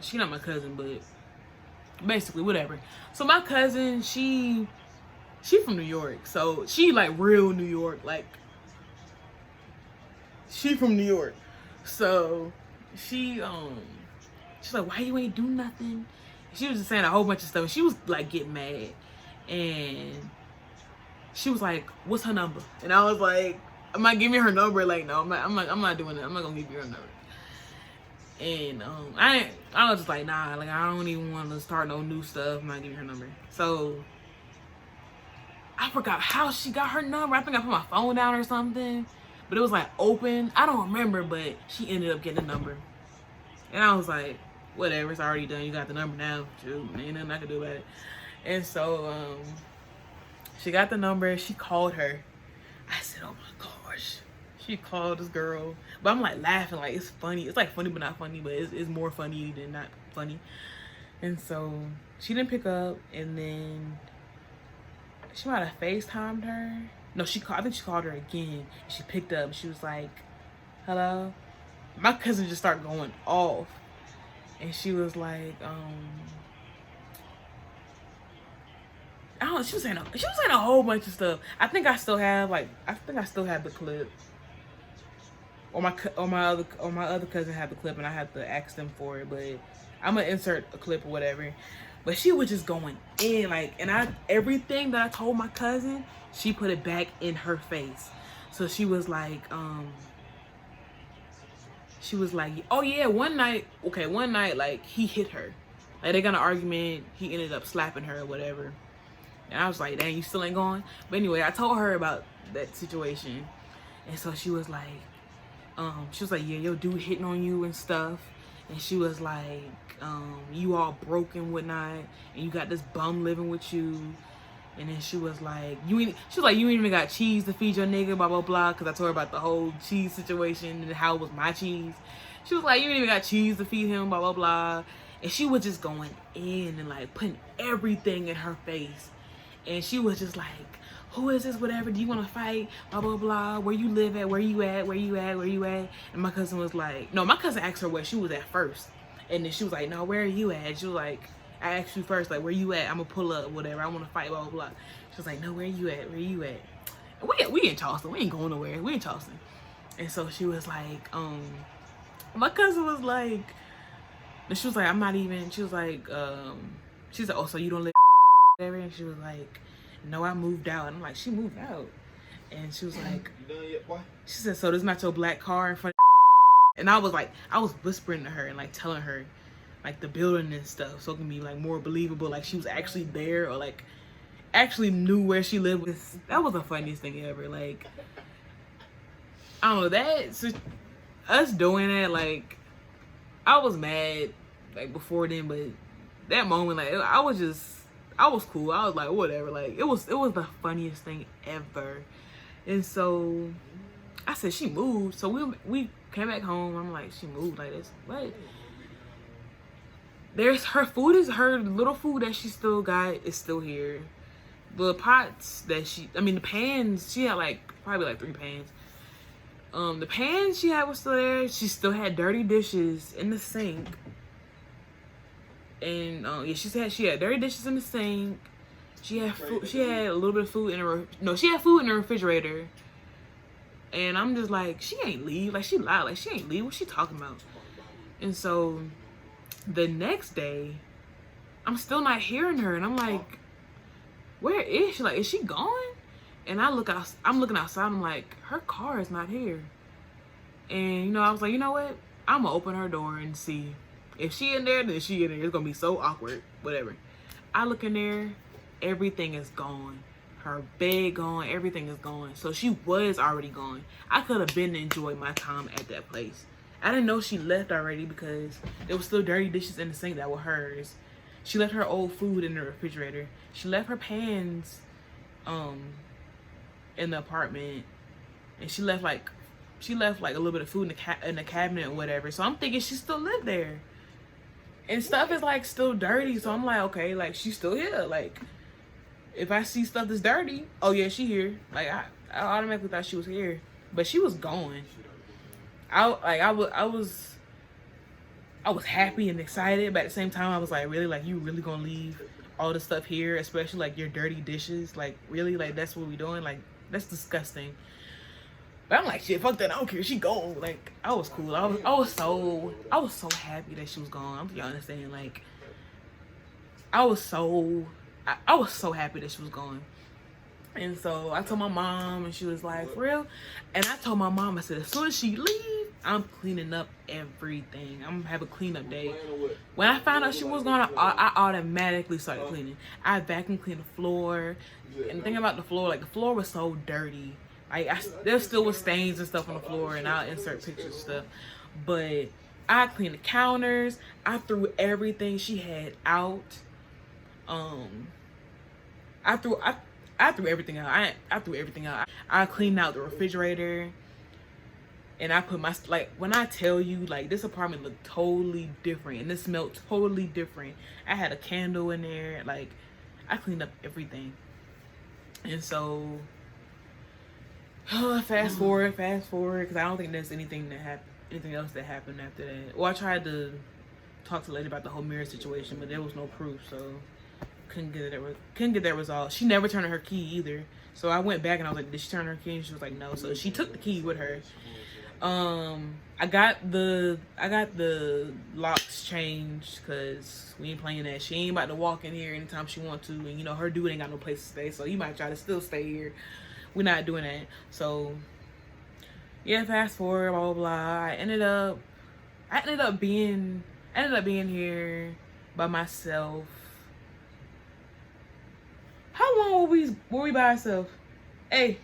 she not my cousin, but basically whatever. So my cousin, she from New York, so she like real New York, like she from New York. So she's like, why you ain't do nothing? She was just saying a whole bunch of stuff. She was like getting mad, and she was like, what's her number? And I was like, am I giving her number? Like, no, I'm not doing it. I'm not gonna give you her number. And I was just like, nah, like, I don't even want to start no new stuff. I'm not giving her number. So I forgot how she got her number. I think I put my phone down or something, but it was like open. I don't remember, but she ended up getting the number. And I was like, whatever, it's already done. You got the number now. Shoot, ain't nothing I can do about it. And so she got the number. She called her. I said, oh my gosh. She called this girl. But I'm like laughing, like it's funny. It's like funny but not funny, but it's more funny than not funny. And so she didn't pick up, and then she might have FaceTimed her. No, I think she called her again. She picked up, and she was like, hello? My cousin just started going off. And she was like, I don't know, she was saying a whole bunch of stuff. I think I still have the clip. Or my other cousin had the clip, and I had to ask them for it, but I'm gonna insert a clip or whatever. But she was just going in, like, and everything that I told my cousin, she put it back in her face. So she was like, oh yeah, one night, like, he hit her. Like, they got in an argument, he ended up slapping her or whatever. And I was like, dang, you still ain't going? But anyway, I told her about that situation. And so she was like, yeah, your dude hitting on you and stuff. And she was like, you all broke and whatnot, and you got this bum living with you. And then she was like, you ain't even got cheese to feed your nigga, blah, blah, blah. Because I told her about the whole cheese situation and how it was my cheese. She was like, you ain't even got cheese to feed him, blah, blah, blah. And she was just going in and like putting everything in her face. And she was just like, who is this, whatever, do you want to fight, blah, blah, blah, where you live at, where you at. And my cousin was like, no, my cousin asked her where she was at first. And then she was like, no, where are you at? She was like, I asked you first, like, where you at? I'm gonna pull up, whatever, I want to fight, blah, blah, blah. She was like, no, where you at, And we in Charleston, we ain't going nowhere, we in Charleston. And so she was like, my cousin was like, and she was like, I'm not even, she was like, oh, so you don't live there? And she was like, no, I moved out. And I'm like, she moved out? And she was like, you done yet, boy? She said, so there's not your black car in front of. And I was like, I was whispering to her and like telling her like the building and stuff, so it can be like more believable, like she was actually there or like actually knew where she lived. That was the funniest thing ever. Like, I don't know, that, so us doing that, like, I was mad like before then, but that moment, like, I was cool. I was like, whatever. Like, it was the funniest thing ever. And so I said, she moved. So we came back home. I'm like, she moved like this. What? There's her little food that she still got is still here. The pots that the pans, she had like probably like 3 pans. The pans she had was still there. She still had dirty dishes in the sink. And yeah, she had dirty dishes in the sink. She had food, she had a little bit of food she had food in the refrigerator. And I'm just like, she ain't leave. Like, she lied. Like, she ain't leave. What she talking about? And so the next day, I'm still not hearing her. And I'm like, where is she? Like, is she gone? And I'm looking outside. I'm like, her car is not here. And, I was like, you know what? I'm going to open her door and see. If she in there, then she in there. It's going to be so awkward. Whatever. I look in there. Everything is gone. Her bed gone. Everything is gone. So she was already gone. I could have been enjoying my time at that place. I didn't know she left already because there was still dirty dishes in the sink that were hers. She left her old food in the refrigerator. She left her pans in the apartment. And she left like a little bit of food in the cabinet or whatever. So I'm thinking she still lived there. And stuff is like still dirty. So I'm like, okay, like she's still here. Like, if I see stuff that's dirty, oh yeah, she here. Like, I automatically thought she was here. But she was gone. I was happy and excited, but at the same time I was like, really? Like, you really gonna leave all the stuff here, especially like your dirty dishes? Like, really? Like, that's what we doing? Like, that's disgusting. But I'm like, shit, fuck that, I don't care, she gone. Like, I was cool. I was so happy that she was gone. I'm you understand, like, I was so happy that she was gone. And so I told my mom, and she was like, for real? And I told my mom, I said, as soon as she leave, I'm cleaning up everything. I'm gonna have a cleanup day. When I found out she was gone, I automatically started cleaning. I vacuum cleaned the floor. And the thing about the floor, like, the floor was so dirty. Like, there still was stains and stuff on the floor, and I'll insert pictures and stuff. But I cleaned the counters. I threw everything she had out. I threw everything out. I threw everything out. I cleaned out the refrigerator. And I put like, when I tell you, like, this apartment looked totally different. And it smelled totally different. I had a candle in there. Like, I cleaned up everything. And so, fast forward. Because I don't think there's anything else that happened after that. Well, I tried to talk to the lady about the whole mirror situation. But there was no proof, so couldn't get that resolved. She never turned her key either. So I went back and I was like, did she turn her key? And she was like, no. So she took the key with her. I got the locks changed because we ain't playing that. She ain't about to walk in here anytime she want to, and you know her dude ain't got no place to stay, so he might try to still stay here. We're not doing that. So yeah, fast forward, blah blah blah. I ended up being here by myself. How long were we by ourselves? Hey,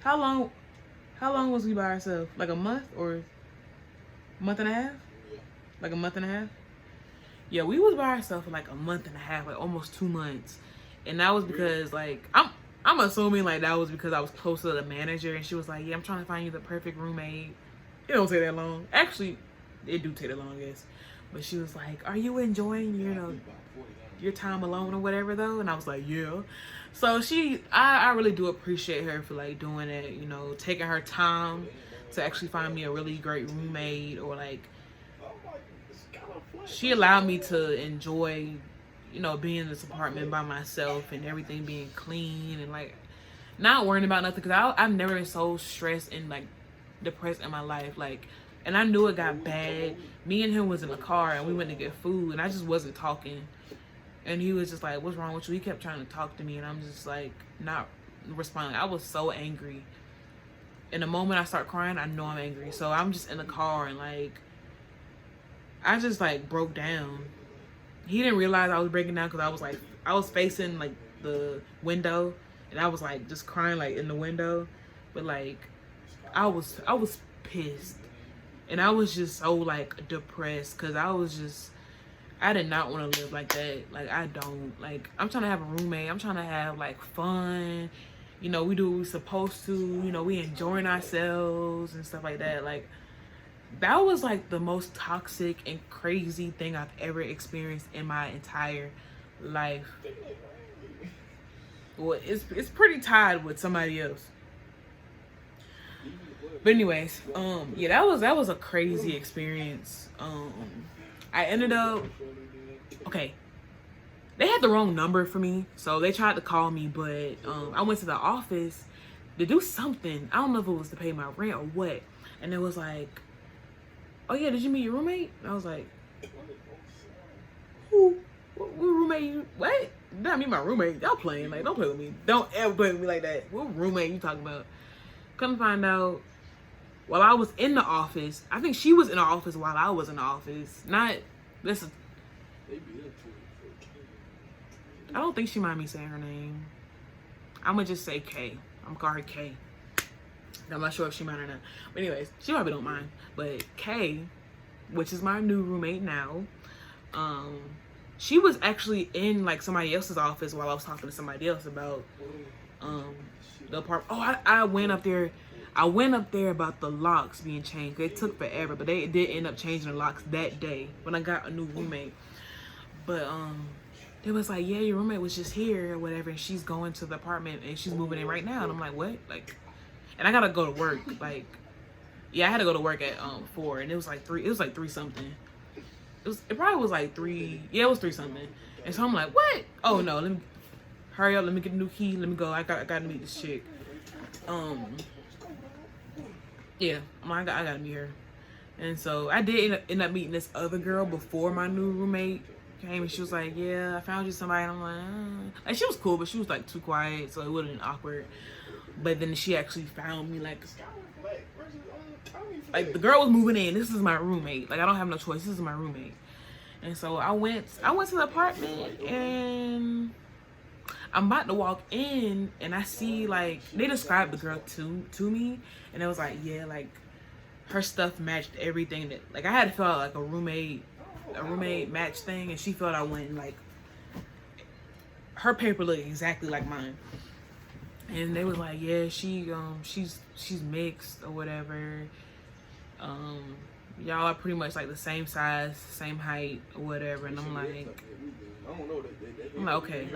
how long was we by ourselves? Like a month or a month and a half? Like a month and a half? Yeah, we was by ourselves for like a month and a half, like almost 2 months. And that was because like I'm assuming like that was because I was close to the manager and she was like, yeah, I'm trying to find you the perfect roommate. It don't take that long. Actually, it do take the longest. But she was like, are you enjoying, you know, your time alone or whatever though? And I was like, yeah. So I really do appreciate her for like doing it, you know, taking her time to actually find me a really great roommate, or like she allowed me to enjoy, you know, being in this apartment by myself and everything being clean and like not worrying about nothing, because I've never been so stressed and like depressed in my life. Like, and I knew it got bad. Me and him was in the car and we went to get food and I just wasn't talking. And he was just like, what's wrong with you? He kept trying to talk to me and I'm just like not responding. I was so angry. And the moment I start crying, I know I'm angry. So I'm just in the car and like, I just like broke down. He didn't realize I was breaking down because I was facing like the window and I was like just crying like in the window. But like, I was pissed. And I was just so like depressed because I did not want to live like that. Like, I don't. Like, I'm trying to have a roommate. I'm trying to have, like, fun. You know, we do what we're supposed to. You know, we enjoying ourselves and stuff like that. Like, that was, like, the most toxic and crazy thing I've ever experienced in my entire life. Well, it's pretty tied with somebody else. But anyways, yeah, that was a crazy experience. I ended up, okay, they had the wrong number for me, so they tried to call me, but I went to the office to do something. I don't know if it was to pay my rent or what, and it was like, oh yeah, did you meet your roommate? And I was like, who? What roommate you, what? Did I meet my roommate? Y'all playing, like, don't play with me. Don't ever play with me like that. What roommate you talking about? Couldn't find out. While I was in the office, I think she was in the office while I was in the office. I don't think she mind me saying her name. I'm gonna just say K. I'm gonna call her K. I'm not sure if she mind or not. But anyways, she probably don't mind. But K, which is my new roommate now, she was actually in like somebody else's office while I was talking to somebody else about the apartment. Oh, I went up there. I went up there about the locks being changed. It took forever, but they did end up changing the locks that day when I got a new roommate. But it was like, yeah, your roommate was just here or whatever, and she's going to the apartment and she's moving in right now. And I'm like, what? Like, and I gotta go to work. Like, yeah, I had to go to work at 4, and it was like 3. It was like 3 something. It probably was like 3. Yeah, it was 3 something. And so I'm like, what? Oh no, let me hurry up. Let me get a new key. Let me go. I gotta meet this chick. Yeah, I gotta meet her. And so I did end up meeting this other girl before my new roommate came, and she was like, yeah, I found you somebody. And I'm like, like, she was cool, but she was like too quiet, so it would have been awkward. But then she actually found me, like the girl was moving in. This is my roommate. Like, I don't have no choice. This is my roommate. And so I went to the apartment, and I'm about to walk in, and I see, like, they described the girl to me, and it was like, yeah, like, her stuff matched everything that, like, I had to fill out like a roommate match thing, and she felt I went, like, her paper looked exactly like mine. And they was like, yeah, she's mixed or whatever. Y'all are pretty much like the same size, same height or whatever. And I'm like, okay,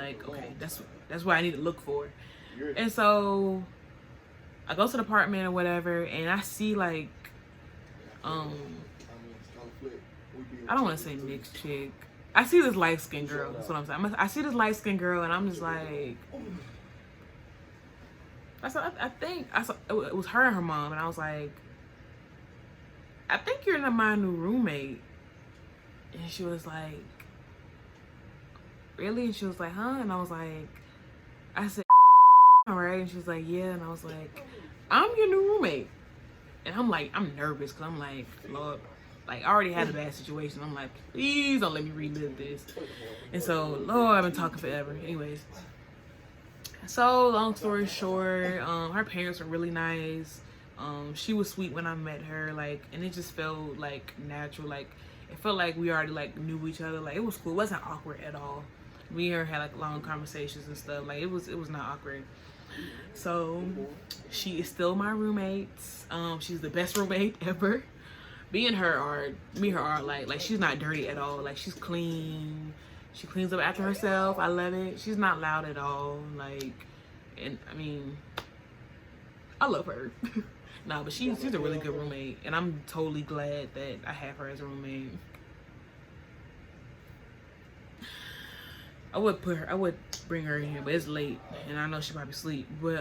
that's what I need to look for. And so I go to the apartment or whatever, and I see like, I don't want to say mixed chick. I see this light skinned girl. That's what I'm saying. I see this light skinned girl, and I'm just like, I think it was her and her mom, and I was like, I think you're my new roommate. And she was like, really? And she was like, huh? And I was like, I said, all right. And she was like, yeah. And I was like, I'm your new roommate. And I'm like, I'm nervous because I'm like, Lord, like I already had a bad situation. I'm like, please don't let me relive this. And so, Lord, I've been talking forever. Anyways. So, long story short, her parents were really nice. She was sweet when I met her, like, and it just felt like natural. Like, it felt like we already like knew each other. Like, it was cool. It wasn't awkward at all. Me and her had like long conversations and stuff. Like, it was not awkward. So, she is still my roommate. She's the best roommate ever. Me and her are like she's not dirty at all. Like, she's clean. She cleans up after herself. I love it. She's not loud at all. Like, and I mean, I love her. No, but she's a really good roommate, and I'm totally glad that I have her as a roommate. I would bring her in here, but it's late, and I know she probably sleep. But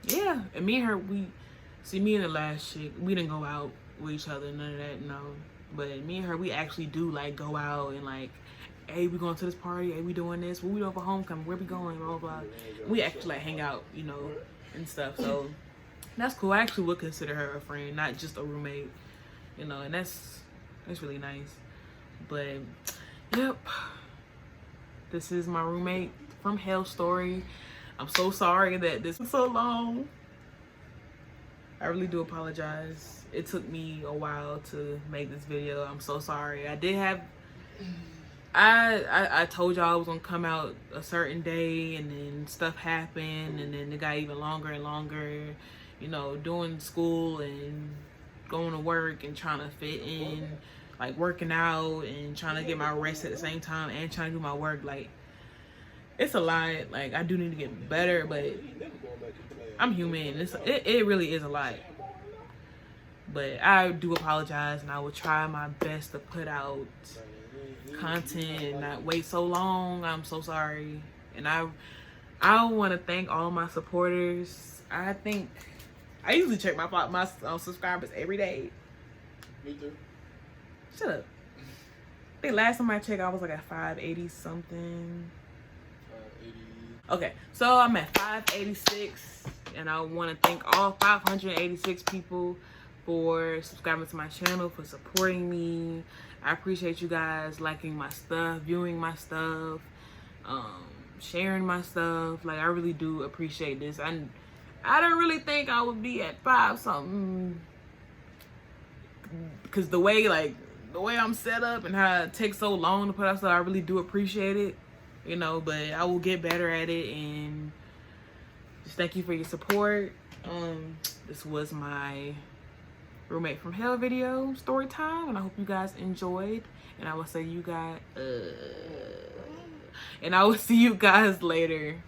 yeah, and me and her, me and the last chick, we didn't go out with each other, none of that, no. But me and her, we actually do like go out and like, hey, we going to this party, hey, we doing this, what we doing for homecoming, where we going, blah, blah, blah. We actually like hang out, you know, and stuff. So that's cool. I actually would consider her a friend, not just a roommate, you know, and that's really nice. But yep, this is my roommate from hell story. I'm so sorry that this was so long. I really do apologize. It took me a while to make this video. I'm so sorry. I told y'all I was gonna come out a certain day, and then stuff happened, and then it got even longer and longer, you know, doing school and going to work and trying to fit in, like working out and trying to get my rest at the same time and trying to do my work. Like, it's a lot. Like, I do need to get better, but I'm human. It really is a lot. But I do apologize, and I will try my best to put out content and not wait so long. I'm so sorry. And I want to thank all my supporters. I think I usually check my subscribers every day. Me too. Shut up. I think last time I checked, I was like at 580 something. 580. Okay, so I'm at 586, and I want to thank all 586 people for subscribing to my channel, for supporting me. I appreciate you guys liking my stuff, viewing my stuff, sharing my stuff. Like, I really do appreciate this. I didn't really think I would be at 5 something, because the way I'm set up and how it takes so long to put out stuff, I really do appreciate it, you know. But I will get better at it, and just thank you for your support. This was my roommate from hell video story time, and I hope you guys enjoyed, and I will see you guys later.